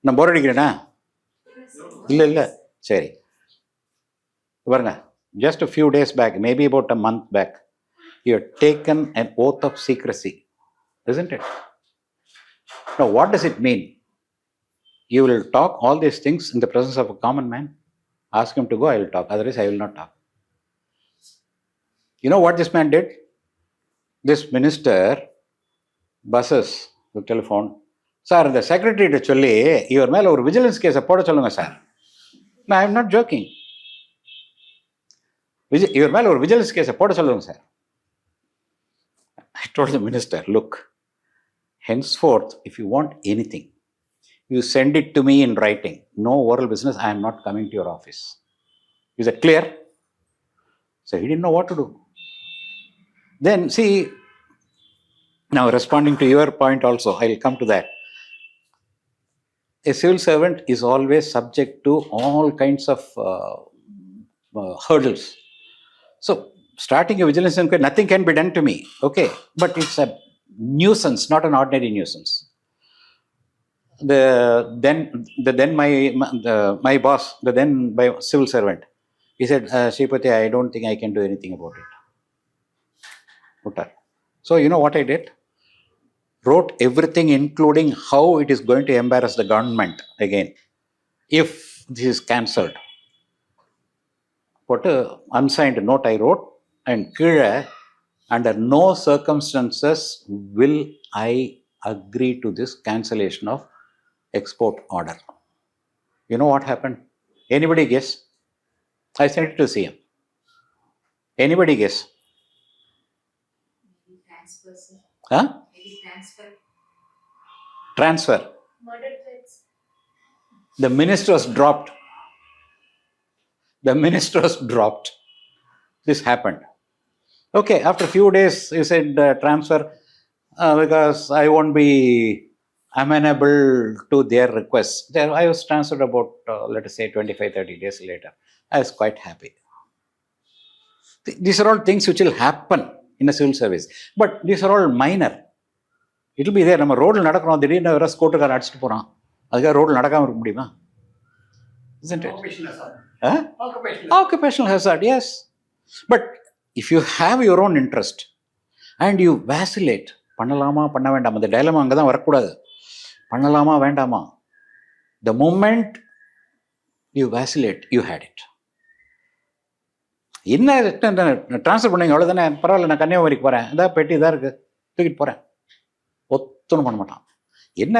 நான் போர் அடிக்கிறேனா? இல்லை சரி பாருங்க, just a few days back, maybe about a month back, you have taken an oath of secrecy, isn't it? Now, what does it mean? You will talk all these things in the presence of a common man? Ask him to go, I will talk. Otherwise, I will not talk. You know what this man did? This minister buzzes the telephone. Sir, இந்த செக்ரட்டரிட்ட சொல்லி இவர் மேலே ஒரு vigilance கேஸை போட சொல்லுங்க sir. I am not jogging. இவர் மேலே ஒரு விஜிலன்ஸ் கேஸை போட சொல்லுங்க sir. I told the minister, look, henceforth, if you want anything, you send it to me in writing. No oral business. I am not coming to your office. Is that clear? So he didn't know what to do. Then, see, now responding to your point also, I will come to that. A civil servant is always subject to all kinds of hurdles. So, starting a vigilance inquiry, nothing can be done to me. Okay, but it's a nuisance, not an ordinary nuisance. My boss, the then civil servant, he said, Sripathi, I don't think I can do anything about it. So, you know what I did? Wrote everything, including how it is going to embarrass the government again if this is cancelled. What a unsigned note I wrote, and கீழே Under no circumstances will I agree to this cancellation of export order. You know what happened? Anybody guess? I sent it to CM. Anybody guess? Maybe transfer, sir. Huh? Maybe transfer. Transfer. Murder threats. The minister was dropped. The minister was dropped. This happened. Okay, after a few days, he said transfer because I won't be amenable to their requests. There, I was transferred about, let us say, 25, 30 days later. I was quite happy. These are all things which will happen in a civil service. But these are all minor. It will be there. நம்ம ரோடில் நடக்கிறோம், திடீர்னு வேற ஸ்கூட்டர்கார அடிச்சுட்டு போகிறான், அதுக்காக ரோடில் நடக்காமல் இருக்க முடியுமா? Isn't it? Occupational hazard. Huh? Occupational hazard, yes. But if you have your own interest and you vacillate, பண்ணலாமா பண்ண வேண்டாமா, அந்த டைலமா அங்கே தான் வரக்கூடாது. பண்ணலாமா வேண்டாமா, the moment you vacillate, you had it. என்ன ட்ரான்ஸ்ஃபர் பண்ணுங்க அவ்வளோதானே, பரவாயில்ல, நான் கன்னியாகுமரிக்கு போகிறேன், இதாக பெட்டி இதாக இருக்குது, தூக்கிட்டு போகிறேன், ஒத்தனும் பண்ண மாட்டான். என்ன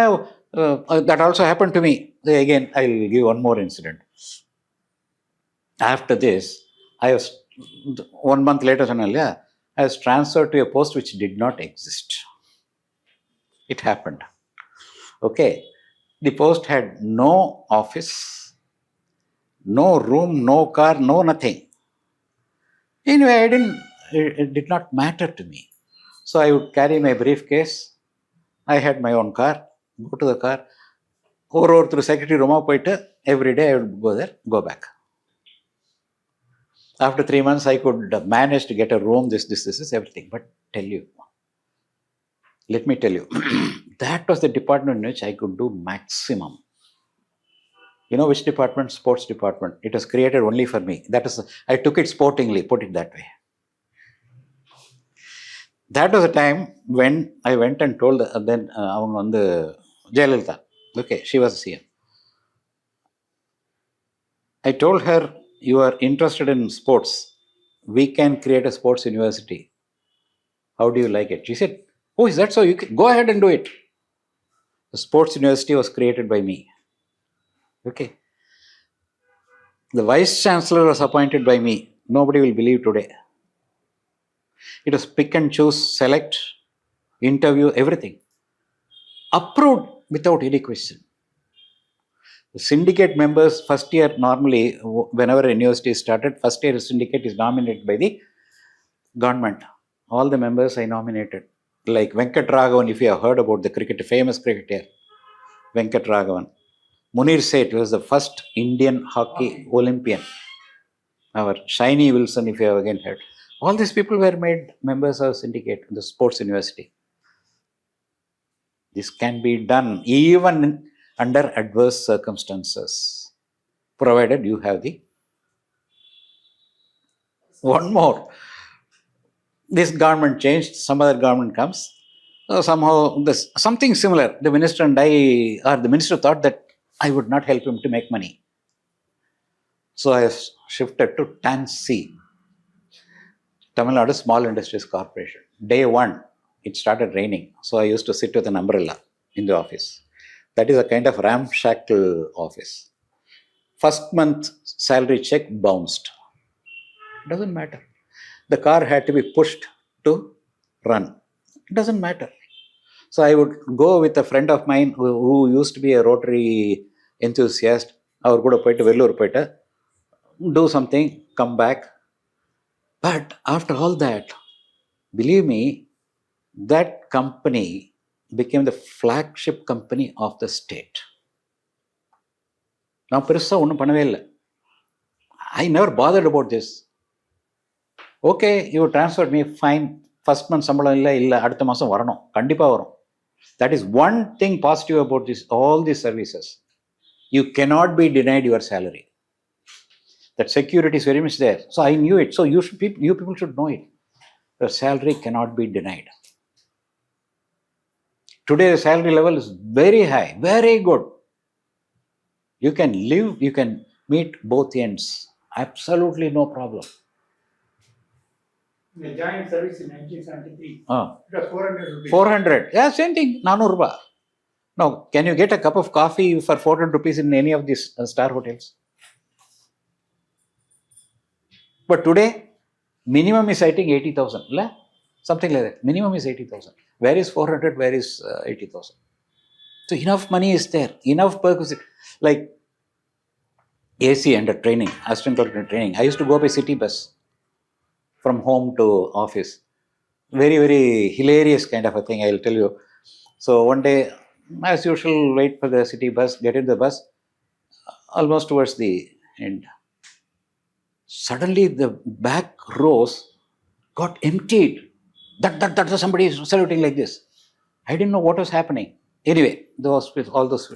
that also happened to me. Again, I will give one more incident. After this, I was 1 month later, I was transferred to a post which did not exist. It happened. Okay, the post had no office, no room, no car, no nothing. Anyway, it did not matter to me. So I would carry my briefcase. I had my own car. Go to the car. Over through secretary room, every day I would go there, go back. After 3 months, I could manage to get a room, this is everything. But let me tell you, that was the department in which I could do maximum. You know which department? Sports department. It was created only for me. That is, I took it sportingly, put it that way. That was a time when I went and told then அவங்க வந்து Jayalalithaa, okay, she was CM. I told her, you are interested in sports, we can create a sports university. How do you like it? She said, oh, is that so? You can go ahead and do it. The sports university was created by me. Okay. The vice chancellor was appointed by me. Nobody will believe today. It was pick and choose, select, interview, everything. Approved without any question. The syndicate members, first year, normally, whenever a university is started, first year syndicate is nominated by the government. All the members I nominated. Like Venkat Raghavan, if you have heard about the famous cricketer, Venkat Raghavan. Munir Seth was the first Indian hockey Olympian. Our Shiny Wilson, if you have again heard. All these people were made members of syndicate, the sports university. This can be done even under adverse circumstances, provided you have the... One more. This government changed, some other government comes. Somehow, something similar. The minister and the minister thought that I would not help him to make money. So I shifted to TANSI, Tamil Nadu Small Industries Corporation. Day 1, it started raining. So I used to sit with an umbrella in the office. That is a kind of ramshackle office. First month salary check bounced. Doesn't matter. The car had to be pushed to run. It doesn't matter. So I would go with a friend of mine who used to be a Rotary enthusiast. Our kuda poitu Vellore poitu do something, come back. But after all that, believe me, that company became the flagship company of the state. நான் பெருசாக ஒன்றும் பண்ணவே இல்லை. I never bothered about this. Okay, you transferred me, fine. First month சம்பளம் இல்லை அடுத்த மாதம் வரணும், கண்டிப்பாக வரும். That is one thing positive about this, all these services. You cannot be denied your salary. That security is very much there. So I knew it. So you people should know it. The salary cannot be denied. Today the salary level is very high, very good. You can live, you can meet both ends. Absolutely no problem. I joined service in 1973. Ah, It was 400 rupees. 400. Yeah, same thing. 400 rupees. Now, can you get a cup of coffee for 400 rupees in any of these star hotels? But today, minimum is I think 80,000. Something like that. Minimum is 80,000. Where is 400? Where is 80,000? So enough money is there. Enough purpose. Like AC under training, assistant collector training. I used to go by city bus from home to office. Very, very hilarious kind of a thing, I'll tell you. So one day, as usual, wait for the city bus, get in the bus, almost towards the end. Suddenly the back rows got emptied. That somebody is saluting like this. I didn't know what was happening. Anyway, all those.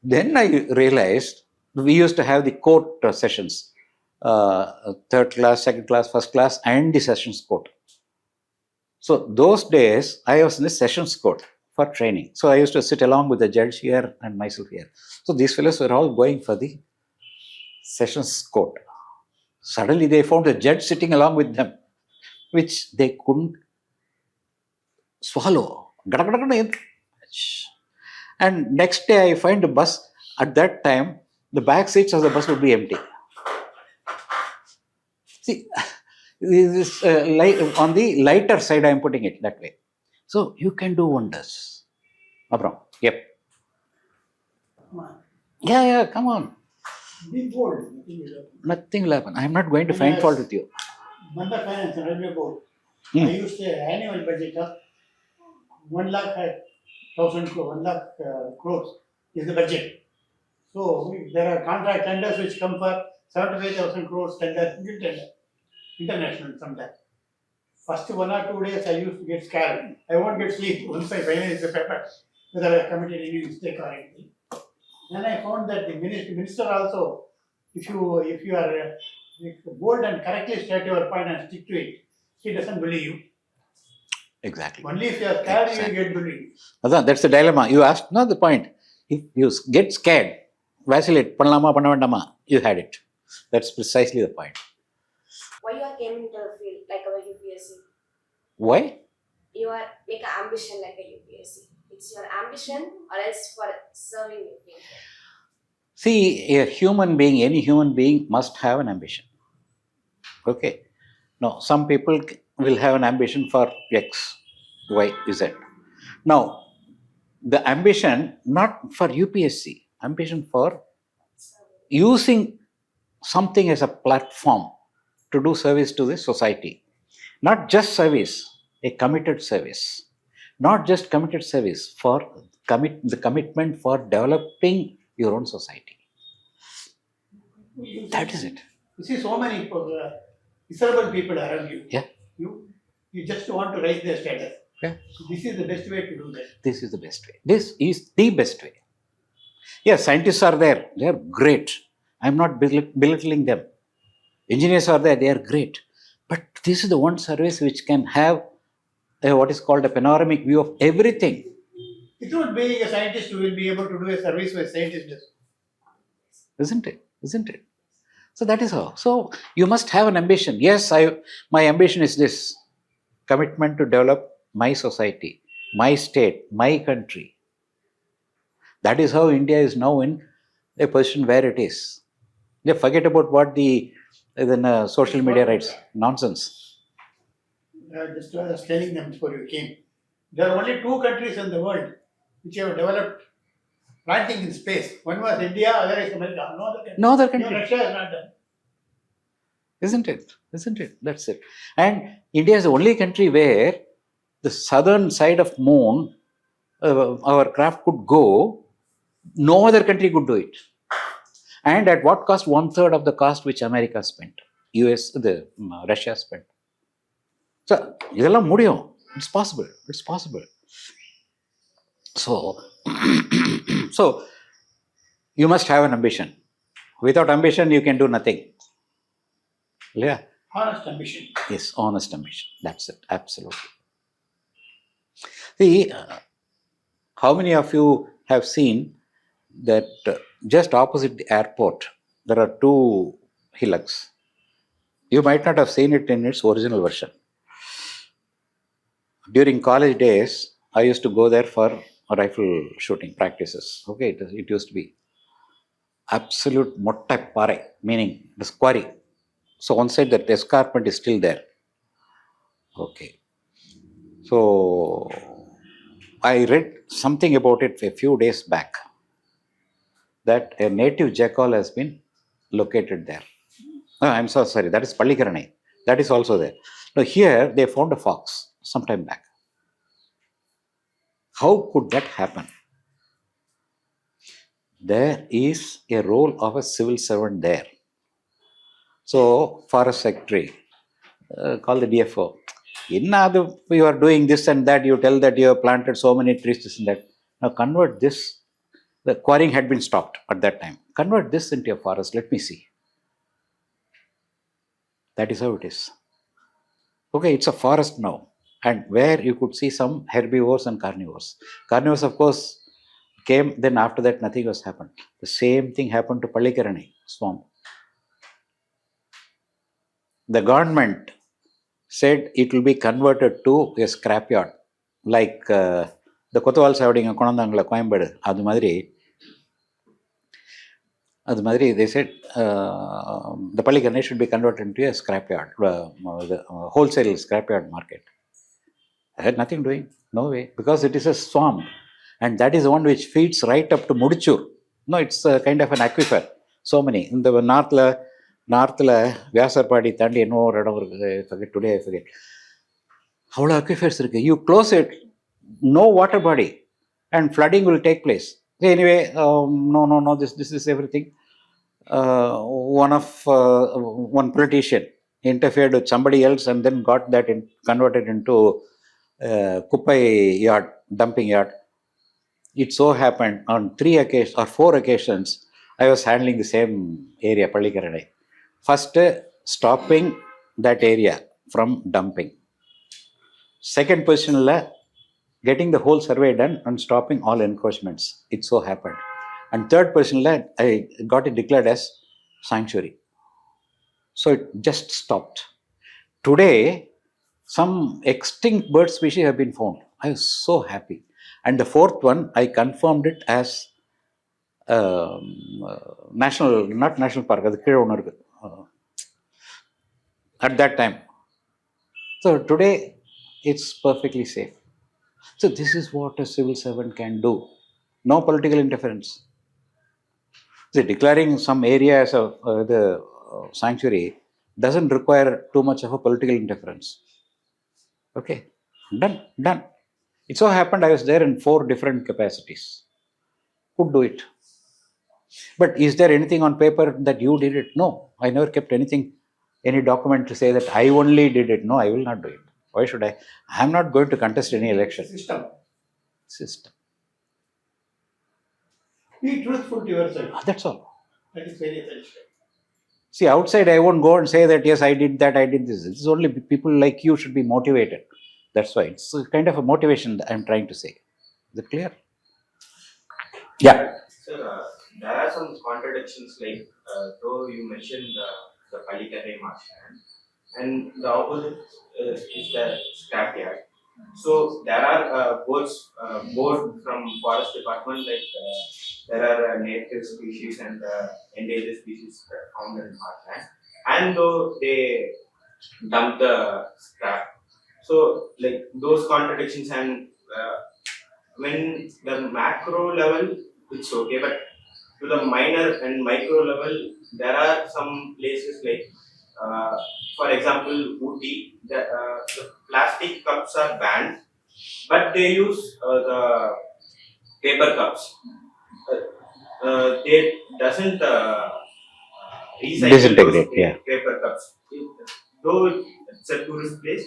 Then I realized we used to have the court sessions, third class, second class, first class, and the sessions court. So those days, I was in the sessions court for training. So I used to sit along with the judge here and myself here. So these fellows were all going for the sessions court. Suddenly they found the judge sitting along with them, which they couldn't swallow. And next day I find the bus. At that time, the back seats of the bus would be empty. See, this on the lighter side, I am putting it that way. So you can do wonders. Abram, yep. Come on. Yeah, come on. Be bold. Nothing will happen. Nothing will happen. I am not going to find fault with you. Manda Finance and Railway Board. Hmm. I used an annual budget of 1 lakh crores is the budget. So there are contract tenders which come for 75,000 crores tender, international sometimes. First 1 or 2 days I used to get scared. I won't get sleep once I finalize the paper, whether I committed any mistake or anything. Then I found that the minister also, if you are bold and correctly state your point and stick to it, he doesn't believe you. Exactly. Only if you are scared, you get bullied. That's the dilemma. You asked, not the point. If you get scared, vacillate, pannalama, panna vendama, you had it. That's precisely the point. Why you are came into the field like our UPSC? Why? You are make an ambition like a UPSC. It's your ambition or else for serving your field. See, a human being, any human being must have an ambition. Okay. Now, some people will have an ambition for X, Y, Z. Now, the ambition not for UPSC, ambition for using something as a platform to do service to the society. Not just service, a committed service. Not just committed service, for the commitment for developing your own society. That is it. You see so many miserable people around you. Yeah. You just want to raise their status. Yeah. So this is the best way to do that. This is the best way. This is the best way. Yes, scientists are there. They are great. I am not belittling them. Engineers are there. They are great. But this is the one service which can have what is called a panoramic view of everything. Without being a scientist, you will be able to do a service where scientists do. Isn't it? Isn't it? So that is how. So you must have an ambition. Yes, my ambition is this. Commitment to develop my society, my state, my country. That is how India is now in a position where it is. They forget about what the social media writes. Nonsense. Just I was telling them before you came. There are only 2 countries in the world which have developed planting in space. One was India, other is America. No other country. No other country. Even Russia has not done. Isn't it? Isn't it? That's it. And India is the only country where the southern side of moon, our craft could go. No other country could do it. And at what cost? 1/3 of the cost which America spent. Russia spent. So, இதெல்லாம் முடியும். It's possible. It's possible. So you must have an ambition. Without ambition, you can do nothing. Yeah. Honest ambition. Yes, honest ambition. That's it. Absolutely. See, how many of you have seen that just opposite the airport, there are 2 hillocks. You might not have seen it in its original version. During college days, I used to go there for rifle shooting practices. Okay, it used to be absolute motta pare, meaning the quarry. So one side that escarpment is still there. Okay. So I read something about it a few days back that a native jackal has been located there. No, I'm so sorry. That is Pallikaranai. That is also there. Now here they found a fox sometime back. How could that happen? There is a role of a civil servant there. So forest secretary, call the DFO. You are doing this and that. You tell that you have planted so many trees, this and that. Now convert this. The quarrying had been stopped at that time. Convert this into a forest. Let me see. That is how it is. Okay, it's a forest now, and where you could see some herbivores and carnivores. Carnivores, of course, came. Then after that, nothing was happened. The same thing happened to Pallikarani swamp. The government said it will be converted to a scrapyard, like the Kotawal Savadinga Konandangla Coimbatore. Adu Madri, they said the Pallikarani should be converted into a scrapyard, the wholesale scrapyard market. I had nothing doing, no way, because it is a swamp, and that is the one which feeds right up to Mudichur. No, it's a kind of an aquifer. So many in the northல Vyasarpadi தாண்டி என்ன ஒரு இடம் இருக்குது, forget today, I forget. அவ்வளோ aquifers இருக்கு. You close it, no water body, and flooding will take place. Anyway, no, this is everything. One politician interfered with somebody else and then got that converted into Kuppai yard, dumping yard. It so happened on 3 occasions or 4 occasions, I was handling the same area, Pallikaranai. First, stopping that area from dumping. Second position, getting the whole survey done and stopping all encroachments. It so happened. And third position, I got it declared as sanctuary. So it just stopped. Today, some extinct bird species have been found. I was so happy. And the fourth one, I confirmed it as not national park, at that time. So today, it's perfectly safe. So this is what a civil servant can do. No political interference. See, declaring some area as the sanctuary doesn't require too much of a political interference. Okay, done. It so happened I was there in 4 different capacities. Could do it. But is there anything on paper that you did it? No, I never kept any document to say that I only did it. No, I will not do it. Why should I? I am not going to contest any election. System. Be truthful to yourself. That's all. That is very essential. See, outside I won't go and say that, yes, I did that, I did this. It's only people like you should be motivated. That's why. It's a kind of a motivation that I'm trying to say. Is it clear? Yeah. Sir, there are some contradictions, like though you mentioned the Pallikaranai marshland, and the opposite is the scrapyard. So there are boards from forest department, like there are native species and endangered species found in marshland, and though they dump the scrap. So like those contradictions, and when the macro level it's okay, but to the minor and micro level, there are some places like, for example, Ooty, the plastic cups are banned, but they use the paper cups. They doesn't recycle Disintegrate, those paper cups. Though it's a tourist place,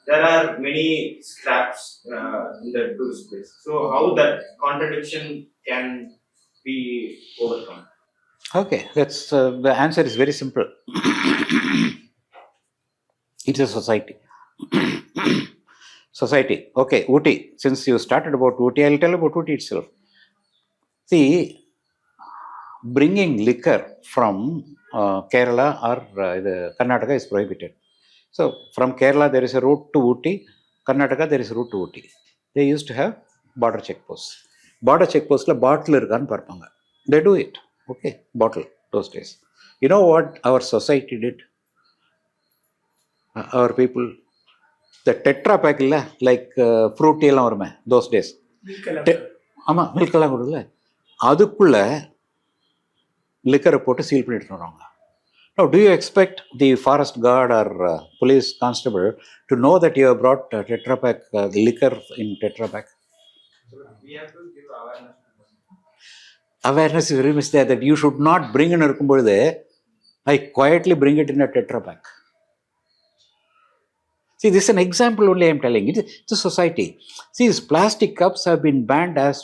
there are many scraps in the tourist place. So how that contradiction can be overcome? Okay, that's the answer is very simple. It's a society. Society. Okay, Ooty. Since you started about Ooty, I'll tell about Ooty itself. See, bringing liquor from Kerala or the Karnataka is prohibited. So from Kerala there is a route to Ooty, Karnataka there is a route to Ooty. They used to have border checkposts. Border checkposts la bottle irukanu parpanga. They do it. Okay, bottle those days. You know what our society did? Our people, the Tetra pack illa, like fruity எல்லாம் வருமே those days. ஆமாம், milk எல்லாம் கொடுக்கல, அதுக்குள்ள லிக்கரை போட்டு seal பண்ணிட்டு வராங்க. Now, do you expect the forest guard or police constable to know that you have brought Tetra Pak liquor in Tetra Pak? We have to give awareness. Awareness is very much there that you should not bring in இருக்கும்பொழுது I quietly bring it in a Tetra Pak. See, this is an example only I am telling. It's a society. See, these plastic cups have been banned as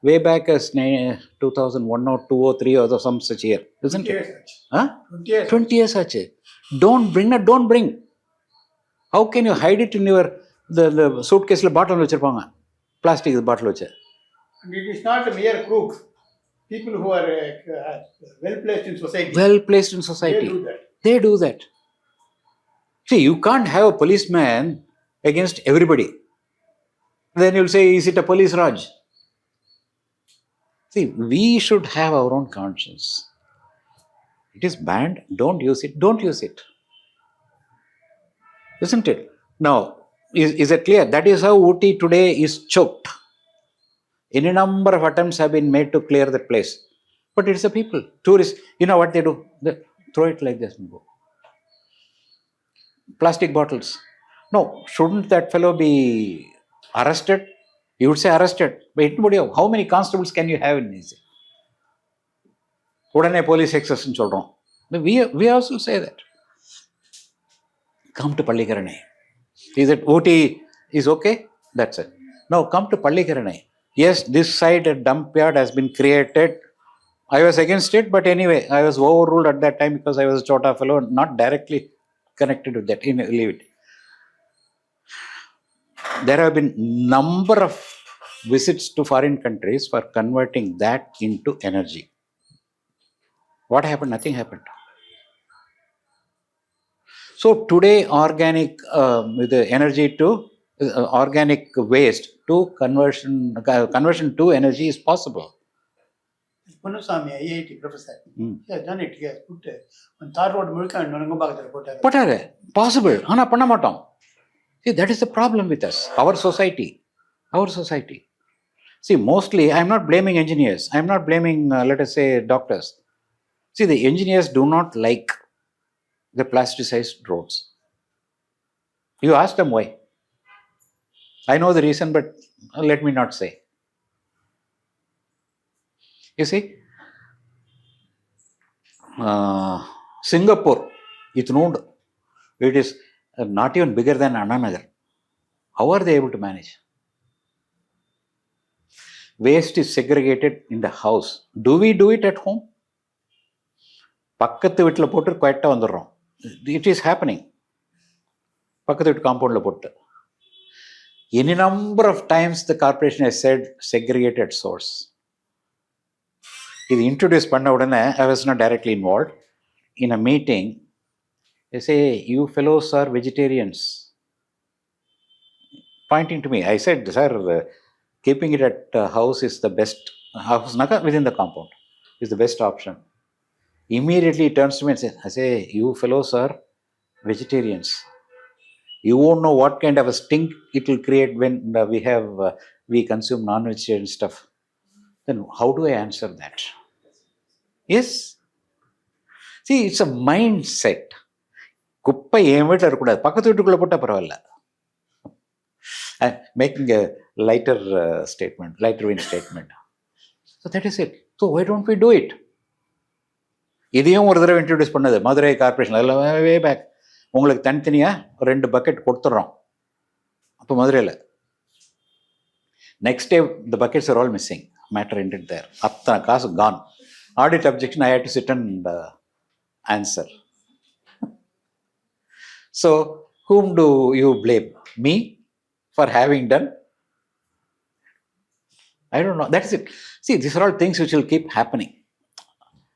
way back as 2001 or 2 or 3 or some such year, isn't it? Huh? 20 years ache. Don't bring. How can you hide it in your the suitcase la bottle vechirpaanga, plastic bottle veche. And it is not a mere crook. People who are well placed in society. They do that. See, you can't have a policeman against everybody. Then you'll say, is it a police raj? See, we should have our own conscience. It is banned, don't use it. Isn't it? Now, is it clear? That is how Ooty today is choked. Any number of attempts have been made to clear that place. But it's the people, tourists, you know what they do? They throw it like this and go. Plastic bottles. No, shouldn't that fellow be arrested? You would say arrested. But how many constables can you have in this? Udane police access in children. We also say that. Come to Pallikaranai. Is it Ooty is okay? That's it. Now come to Pallikaranai. Yes, this side a dump yard has been created. I was against it, but anyway, I was overruled at that time because I was a chota fellow, not directly connected with that. Leave it. There have been number of visits to foreign countries for converting that into energy. What happened? Nothing happened. So today, organic with the energy to organic waste to conversion to energy is possible. Punaswamy, IIT professor, he has done it. He has put on Thar Road Mulka and Nangambagathal pottaru. Pottaru, possible. Ana panna matom. See, that is the problem with us, our society. See, mostly, I am not blaming engineers. I am not blaming, let us say, doctors. See, the engineers do not like the plasticized roads. You ask them why. I know the reason, but let me not say. You see, Singapore, it is not even bigger than Anna Nagar. How are they able to manage? Waste is segregated in the house. Do we do it at home? பக்கத்து வீட்டில் போட்டு குவைட்டாக வந்துடுறோம். It is happening. பக்கத்து வீட்டு காம்பவுண்டில் போட்டு. Any number of times the corporation has said segregated source. இது introduce பண்ண உடனே I was not directly involved. In a meeting, they say, you fellows are vegetarians. Pointing to me, I said, sir, keeping it at house is the best. House within the compound is the best option. Immediately he turns to me and says, I say, you fellows are vegetarians. You won't know what kind of a stink it will create when we consume non-vegetarian stuff. Then how do I answer that? Yes. See, it's a mindset. குப்பை என் வீட்டில் இருக்கக்கூடாது, பக்கத்து வீட்டுக்குள்ளே போட்டால் பரவாயில்ல. I'm making a lighter wind statement. So that is it. So why don't we do it? இதையும் ஒரு தடவை இன்ட்ரடியூஸ் பண்ணது மதுரை கார்பரேஷன். அதில் வே பேக் உங்களுக்கு தனித்தனியாக 2 பக்கெட் கொடுத்துட்றோம். அப்போ மதுரையில் next day the buckets are all missing. Matter ended there. அத்தனை காசு Khan. Audit objection, I had to sit and answer. So, whom do you blame? Me for having done? I don't know. That is it. See, these are all things which will keep happening.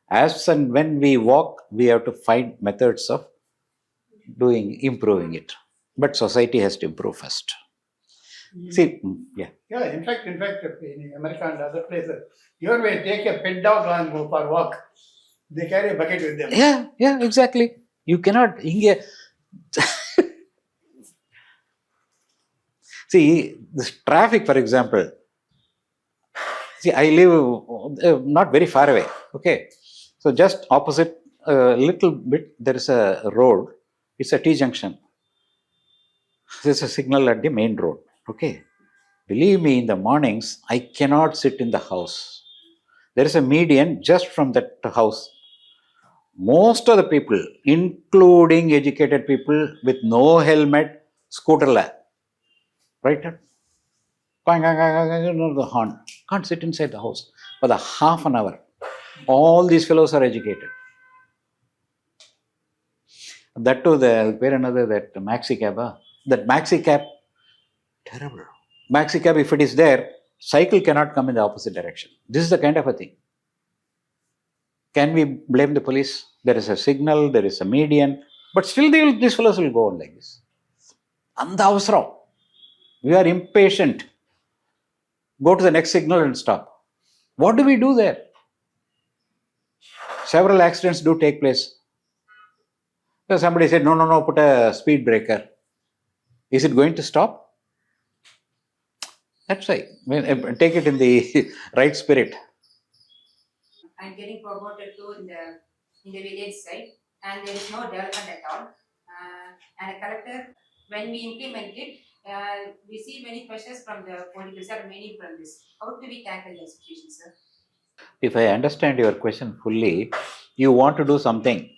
As and when we walk, we have to find methods of improving it. But society has to improve first. See, yeah. Yeah, in fact, in America and other places, even when you take a pet dog and go for a walk, they carry a bucket with them. Yeah, exactly. You cannot. See, this traffic, for example. See, I live not very far away. Okay, so just opposite a little bit, there is a road. It's a T junction. There's a signal at the main road. Okay, believe me, in the mornings I cannot sit in the house. There is a median just from that house. Most of the people, including educated people with no helmet, scooter right? The horn. Can't sit inside the house for the half an hour. All these fellows are educated. That too, the where another that maxi cab. That maxi cab, terrible. Maxi cab, if it is there, cycle cannot come in the opposite direction. This is the kind of a thing. Can we blame the police? There is a signal, there is a median, but still these fellows will go on like this. Andavasram. We are impatient. Go to the next signal and stop. What do we do there? Several accidents do take place. So somebody said, no, put a speed breaker. Is it going to stop? That's why. Take it in the right spirit. I'm getting promoted to in the village side, and there is no development at all. And a collector, when we implement it, we see many pressures from the political side, many from this. How do we tackle the situation, sir? If I understand your question fully, you want to do something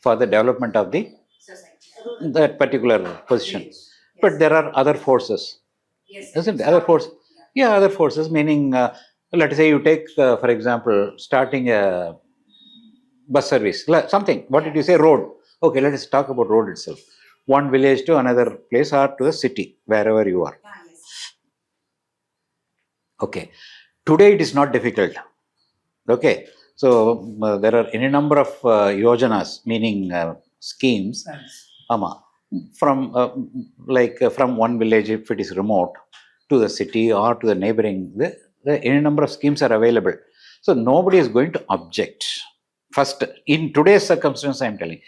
for the development of Society. that particular position. Village. Yes. But there are other forces. Yes, sir. Isn't it? Other force? Yeah, other forces, meaning, let us say you take, for example, starting a bus service, something. What did you say? Road. Okay, let us talk about road itself. One village to another place or to a city, wherever you are. Yes. Okay. Today it is not difficult. Okay. So there are any number of yojanas, meaning schemes. From from one village, if it is remote, to the city or to the neighboring, any number of schemes are available. So nobody is going to object. First, in today's circumstance, I am telling.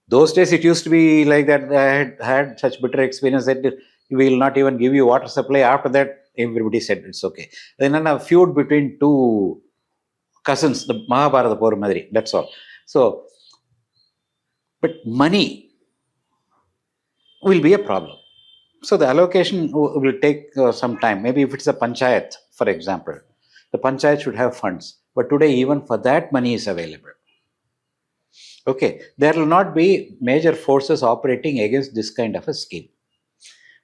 Those days it used to be like that. I had such bitter experience that we will not even give you water supply. After that, everybody said it's okay. Then a feud between two cousins, the Mahabharata Por Madri, that's all. So, but money will be a problem. So the allocation will take some time. Maybe if it's a panchayat, for example, the panchayat should have funds. But today, even for that, money is available. Okay, there will not be major forces operating against this kind of a scheme.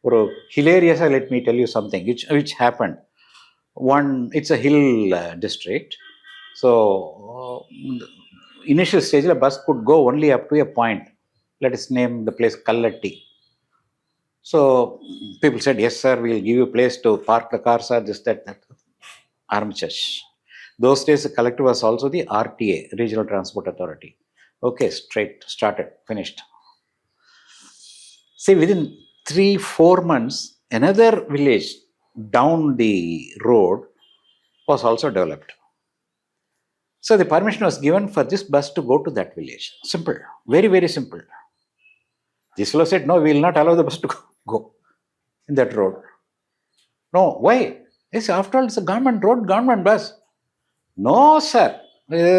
Or hilarious, let me tell you something which happened. It's a hill district. So initial stage, a bus could go only up to a point. Let us name the place Kallatti. So people said, yes, sir, we'll give you a place to park the cars, or this, that. Armchurch. Those days, the collector was also the RTA, Regional Transport Authority. Okay, started, finished. See, within 3-4 months, another village down the road was also developed. So the permission was given for this bus to go to that village. Simple, very, very simple. This fellow said, no, we will not allow the bus to go in that road. No, why? Yes, after all, it's a government road, government bus. No, sir.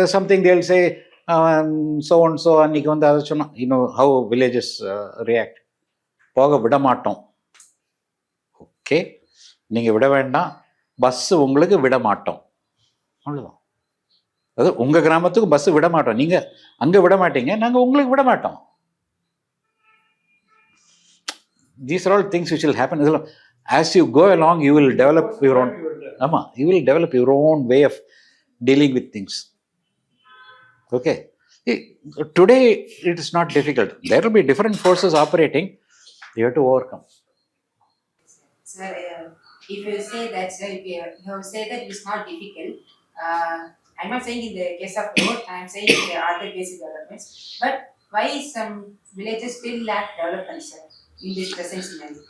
Something they'll say, so and so, and you know how villages react. போக விட மாட்டோம். Okay, நீங்கள் விட வேண்டாம், bus உங்களுக்கு விட மாட்டோம், அவ்வளோதான். அதாவது உங்கள் கிராமத்துக்கு பஸ்ஸு விட மாட்டோம், நீங்கள் அங்கே விட மாட்டீங்க, நாங்கள் உங்களுக்கு விட மாட்டோம். These are all things which will happen. As you go along, you will develop your own. You will develop your own way of dealing with things. Okay. Today it is not difficult. There will be different forces operating. You have to overcome. Sir, if you say that, sir, if you say that it's not difficult, I'm not saying in the case of road, I'm saying in the other basic developments. But why some villages still lack development, sir, in this present scenario?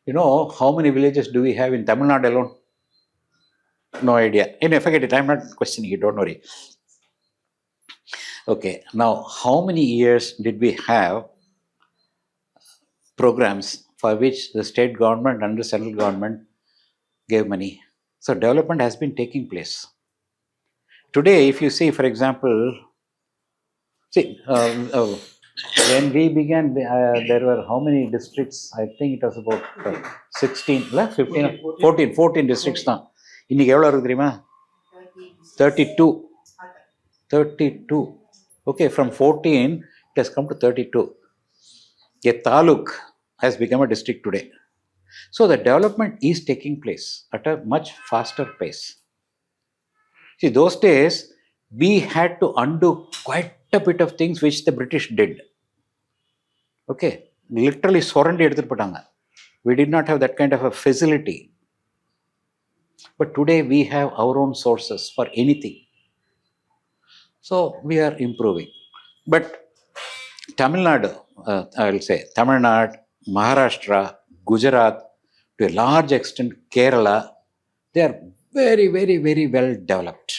You know how many villages do we have in Tamil Nadu alone? No idea. Anyway, forget it. I'm not questioning it. Don't worry. Okay. Now, how many years did we have programs for which the state government and the central government gave money? So, development has been taking place. Today, if you see, for example, see, when we began, there were how many districts? I think it was about 16, 15, 14 districts. இன்னைக்கு எவ்வளோ இருக்கு தெரியுமா? 32. 32. Okay, from 14, it has come to 32. A taluk has become a district today. So the development is taking place at a much faster pace. See, those days, we had to undo quite a bit of things which the British did. Okay, literally surrender எடுத்துட்டு போட்டாங்க. We did not have that kind of a facility. But today we have our own sources for anything. So we are improving. But Tamil Nadu, I will say, Tamil Nadu, Maharashtra, Gujarat, to a large extent Kerala, they are very, very, very well developed.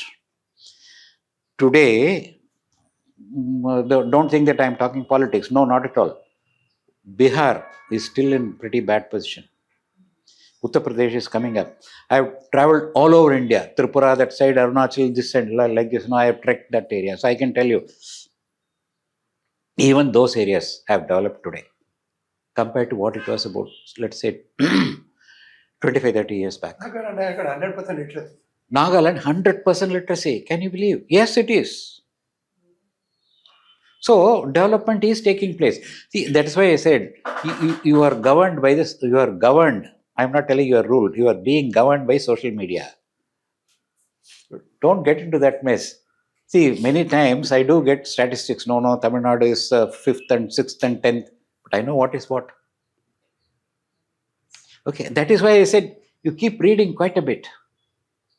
Today, don't think that I am talking politics. No, not at all. Bihar is still in pretty bad position. Uttar Pradesh is coming up. I have traveled all over India. Tripura, that side, Arunachal, this side, like this. I have trekked that area. So I can tell you, even those areas have developed today compared to what it was about, let's say, 25-30 years back. Nagaland 100% literacy. Nagaland 100% literacy. Can you believe? Yes, it is. So development is taking place. See, that's why I said you are governed by this. You are governed. I'm not telling you are ruled. You are being governed by social media. Don't get into that mess. See, many times I do get statistics. No, Tamil Nadu is 5th and 6th and 10th. But I know what is what. Okay, that is why I said you keep reading quite a bit.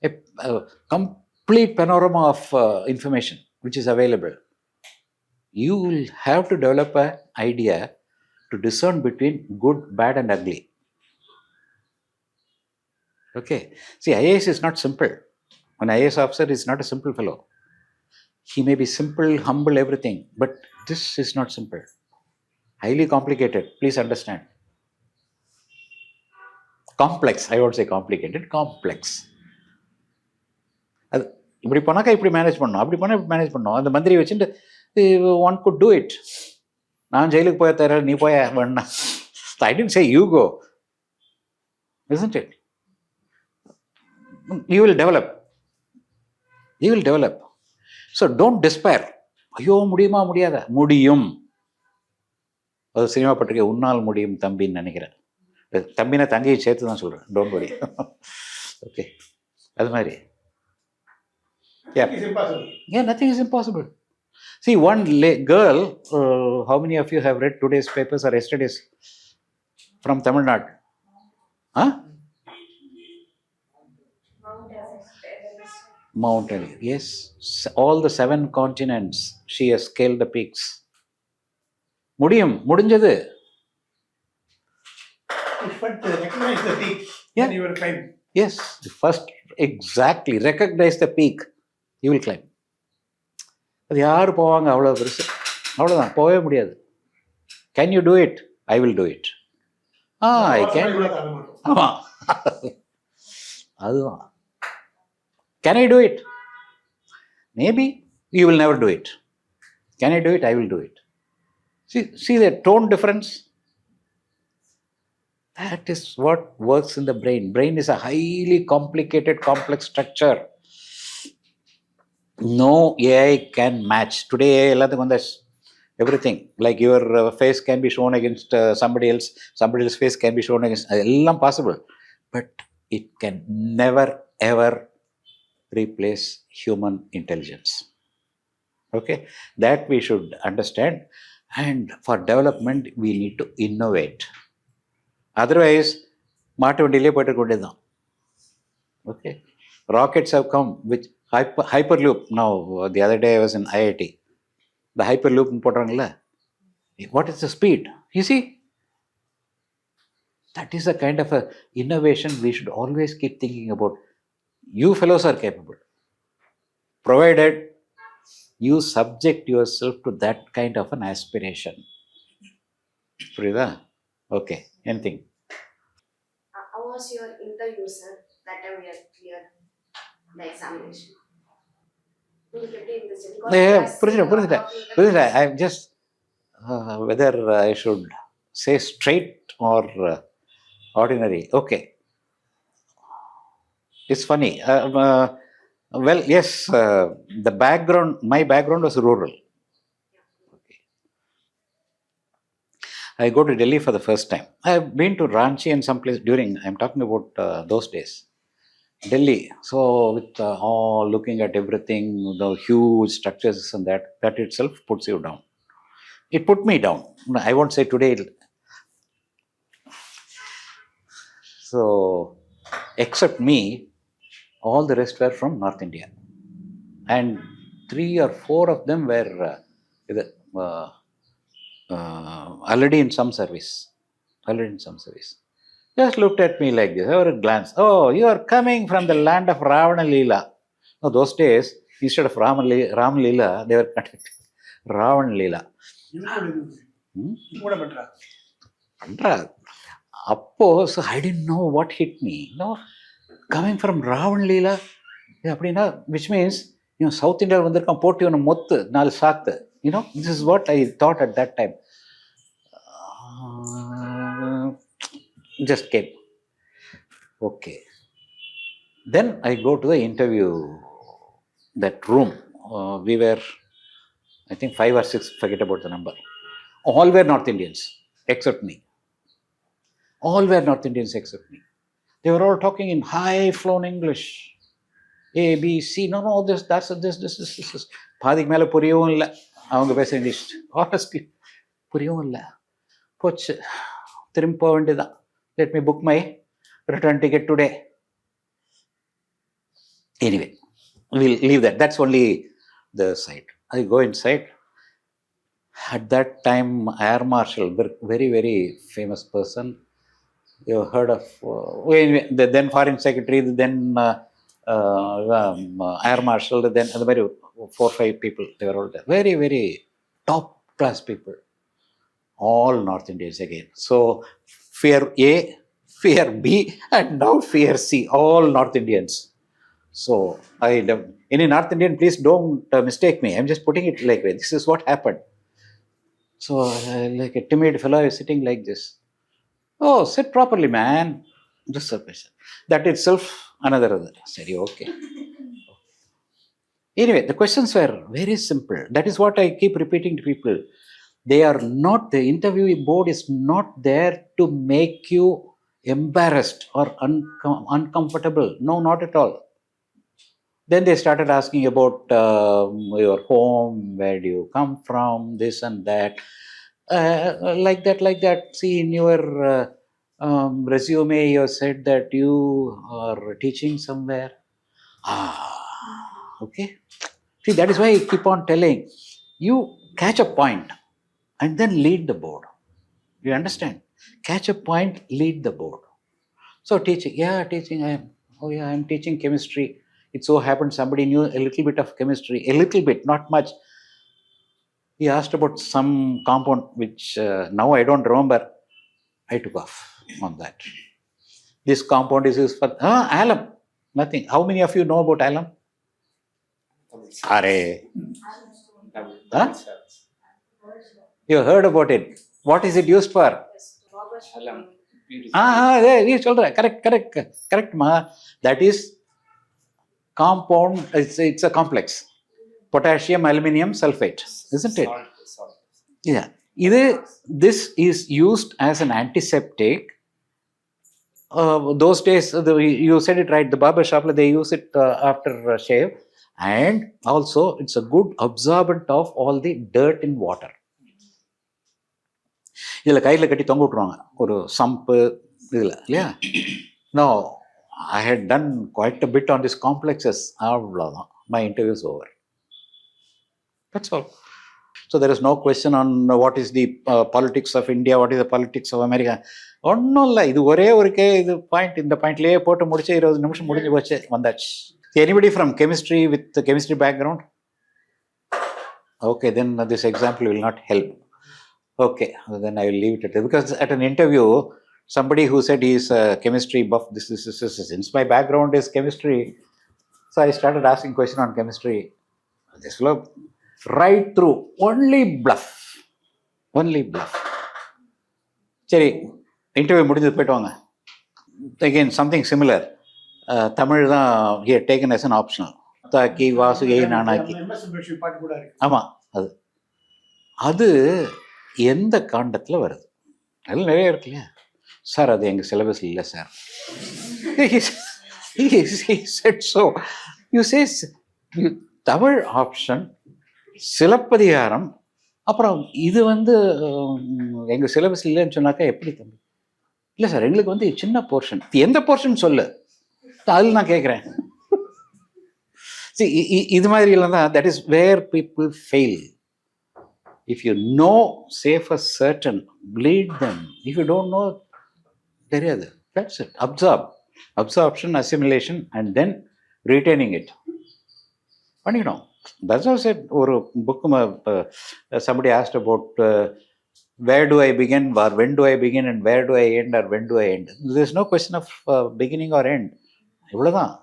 A complete panorama of information which is available. You will have to develop an idea to discern between good, bad and ugly. Okay. See, IAS is not simple. An IAS officer is not a simple fellow. He may be simple, humble, everything, but this is not simple. Highly complicated. Please understand. Complex. I won't say complicated. Complex. அது இப்படி போனாக்கா இப்படி manage பண்ணணும், அப்படி போனால் இப்படி manage பண்ணணும். அந்த மந்திரி வச்சுட்டு ஒன் குட் டூ இட். நான் ஜெயிலுக்கு போய் தர, நீ போய் வேணா. I didn't say you go. Isn't it? You will develop. You will develop. So don't despair. ஐயோ முடியுமா முடியாதா? முடியும். அது சினிமா பட்டிருக்க உன்னால் முடியும் தம்பின்னு நினைக்கிறேன். தம்பினா தங்கையை சேர்த்து தான் சொல்கிறேன். Don't worry. ஓகே, அது மாதிரி. Yeah. Nothing is impossible. Yeah, nothing is impossible. See, one girl, how many of you have read today's papers or yesterday's from Tamil Nadu? Huh? Mount Everest. Yes, all the 7 continents, she has scaled the peaks. முடிஞ்சது. But recognize the peak. Yeah. Then you will climb. Yes, first, exactly, recognize the peak. You will climb. அது யார் போவாங்க? அவ்வளோ பெருசு, அவ்வளோதான், போகவே முடியாது. Can you do it? I will do it. I can. ஆமாம், அதுதான். Can I do it? Maybe you will never do it. Can I do it? I will do it. See the tone difference? That is what works in the brain. Brain is a highly complicated, complex structure. No AI can match. Today AI எல்லாத்துக்கும் வந்து everything. Like your face can be shown against somebody else's face can be shown against, எல்லாம் possible. But it can never ever replace human intelligence. Okay, that we should understand. And for development, we need to innovate. Otherwise, மாட்டு வண்டியிலே போயிட்டு கொண்டே தான். Okay, rockets have come with Hyperloop. Now, the other day I was in IIT. The Hyperloop போடுறாங்கல்ல, what is the speed? You see, that is a kind of a innovation we should always keep thinking about. You fellows are capable, provided you subject yourself to that kind of an aspiration. புரியுதா? Okay, anything. How was your interview, sir? That time we had cleared the examination. உங்களுக்கு எப்படி இருந்துச்சு? Because புரியுது. I'm just whether I should say straight or ordinary. Okay, it's funny. Well, yes, the background, my background was rural. Okay. I go to Delhi for the first time. I've been to Ranchi and some place during, I'm talking about those days. Delhi. So with all looking at everything, the huge structures and that itself puts you down. It put me down. I won't say today. So, except me, all the rest were from North India. And 3 or 4 of them were already in some service. Just looked at me like this, over a glance. Oh, you are coming from the land of Ravana Leela. Now, those days, instead of Ram Leela, they were conducting Ravana Leela. So I didn't know what hit me. No, coming from Ravana Leela, which means, South India vandirukam potti one mottu 4 saaktu. This is what I thought at that time. Just came. Okay. Then I go to the interview, that room. We were, I think 5 or 6, forget about the number. All were North Indians, except me. They were all talking in high-flown English. A, B, C, no, this. பாதிக்கு மேலே புரியவும் இல்லை அவங்க பேச English. Honestly, புரியவும் இல்லை. போச்சு, திரும்பி போக வேண்டியதான். Let me book my return ticket today. Anyway, we'll leave that. That's only the side. I go inside. At that time, Air Marshal, very, very famous person. You heard of the then Foreign Secretary, then Air Marshal, then the very 4 or 5 people. They were all there. Very, very top class people. All North Indians again. So fear A, fear B, and now fear C. All North Indians. So any North Indian, please don't mistake me. I'm just putting it like this. This is what happened. So like a timid fellow is sitting like this. Oh, sit properly, man. Just a question. That itself, another. Sorry, okay. Anyway, the questions were very simple. That is what I keep repeating to people. They are not, the interview board is not there to make you embarrassed or uncomfortable. No, not at all. Then they started asking about your home, where do you come from, this and that. Like that. See, in your resume, you said that you are teaching somewhere. Okay. See, that is why I keep on telling you, catch a point and then lead the board. You understand? Catch a point, lead the board. So teaching, I'm teaching chemistry. It so happened somebody knew a little bit of chemistry, a little bit, not much. He asked about some compound which now I don't remember. I took off on that. This compound is used for alum. Nothing. How many of you know about alum? Huh? You heard about it. What is it used for? Correct, ma. That is compound. It's a complex. Potassium aluminum sulfate, isn't it? Yeah. This is used as an antiseptic. Those days, you said it right, the barber shop, they use it after a shave. And also, it's a good absorbent of all the dirt in water. இதில் கையில் கட்டி தொங்க விட்ருவாங்க ஒரு சம்பு இதில் இல்லையா. No, I had done quite a bit on these complexes. அவ்வளோதான். my interview is over. That's all. So there is no question on what is the politics of India, what is the politics of America. ஒன்றும் இல்லை, இது ஒரே ஒரு இது point, இந்த பாயிண்ட்லேயே போட்டு முடிச்சு 20 நிமிஷம் முடிஞ்சு போச்சு, வந்தாச்சு. Anybody from chemistry with the chemistry background? Okay, then this example will not help. Okay, then I will leave it at it. Because at an interview, somebody who said he is a chemistry buff, this, since my background is chemistry, so I started asking question on chemistry. This fellow, right through, only bluff. சரி, interview முடிஞ்சது, போய்ட்டு வாங்க. Again, something similar. Tamil தான் he had taken as an optional. தாக்கி வாசுகை நானாக்கி. ஆமாம், அது எந்த காண்டத்தில் வருது? அதில் நிறைய இருக்கு இல்லையா? சார் அது எங்கள் சிலபஸ் இல்லை sir. He said so. You say Tamil option, Silappathikaram, அப்புறம் இது எங்கள் சிலபஸ் இல்லைன்னு சொன்னாக்கா எப்படி தம்பி? இல்லை சார், எங்களுக்கு சின்ன போர்ஷன். எந்த போர்ஷன் சொல்லு, அதில் நான் கேட்குறேன். இது மாதிரி இல்லைன்னா that is where people fail. If you know, say for certain, lead them. If you don't know, தெரியாது. That's it. Absorption, assimilation, and then retaining it. பண்ணிக்கணும். That's what I said. ஒரு book, somebody asked about where do I begin, or when do I begin, and where do I end, or when do I end. There's no question of beginning or end. இவ்வளோதான்.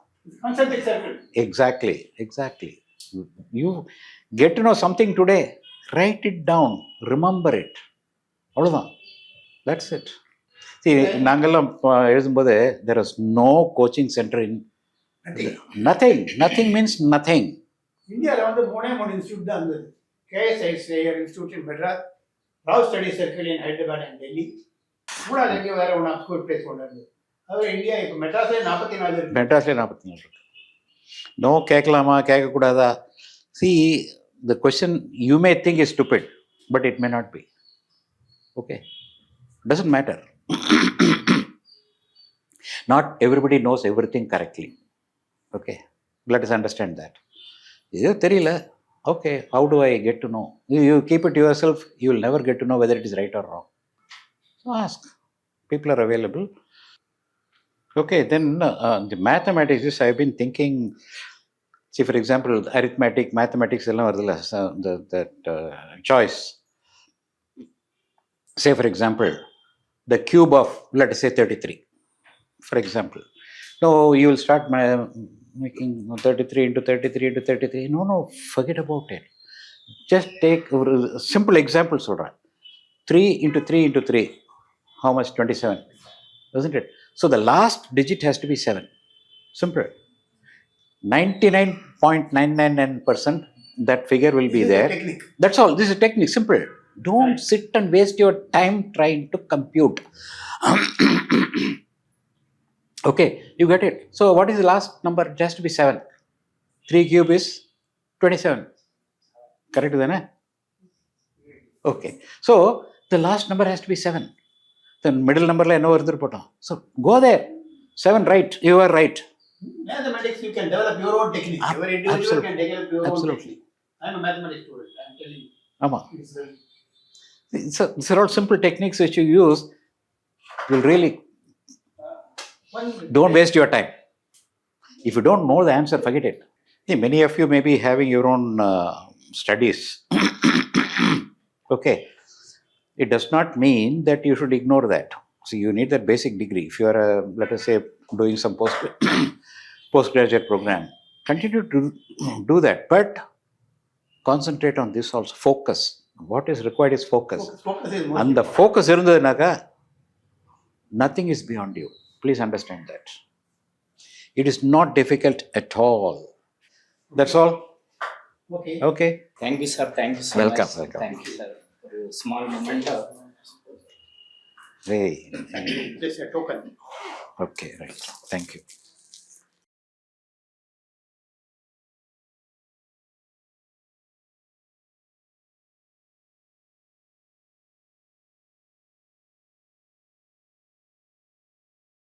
Concentric circle. Exactly. You get to know something today, write it down, remember it. அவ்வளோதான். That's it. See, நாங்கெல்லாம் எழுதும்போது there is no coaching center in nothing means nothing. இந்தியாவில் 3 institute தான் இருந்தது. KS institute in Madras, Rao study circle in Hyderabad and Delhi. மூணாவது எங்கேயும் வேற ஒன்று ஸ்கூல் பிளேஸ் ஒன்று இருந்தது. அது இந்தியா இப்போ மெட்ராஸ்லேயே 44 இருக்கு. மெட்ராஸ்லேயே 44 இருக்கு. நோ கேட்கலாமா, கேட்கக்கூடாதா? See, the question you may think is stupid, but it may not be. Okay? Doesn't matter. Not everybody knows everything correctly. Okay? Let us understand that. இது தெரியல. Okay, how do I get to know? You keep it to yourself, you will never get to know whether it is right or wrong. So ask. People are available. Okay, then the mathematics is, I've been thinking, see, for example, arithmetic, mathematics, that choice. Say, for example, the cube of, let us say, 33, for example. No, you will start making 33 into 33 into 33. No, forget about it. Just take a simple example. 3 into 3 into 3. How much? 27. Isn't it? So the last digit has to be 7. Simple. 99.999% that figure will be there. That's all. This is a technique. Simple. Don't sit and waste your time trying to compute. Okay, you get it. So what is the last number? It has to be 7. 3 cube is 27. Correct, then? Okay. So the last number has to be 7. The middle number la enno varudhu potom. So go there. 7, right. You are right. Mathematics, you can develop your own technique. Every individual can develop your own technique. I am a mathematics student. I am telling you. Ama. These are all simple techniques which you use. Will really don't waste your time. If you don't know the answer, forget it. See, many of you may be having your own studies. Okay. It does not mean that you should ignore that. So you need that basic degree. If you are, let us say, doing some postgraduate program, continue to do that. But concentrate on this also. Focus. What is required is focus. Focus is most And the focus irundadunaka, nothing is beyond you. Please understand that. It is not difficult at all. That's all. Okay. Thank you, sir. Thank you so Welcome, much. welcome. Thank you, sir. For a small moment. Hey. just a token. Okay, right. Thank you.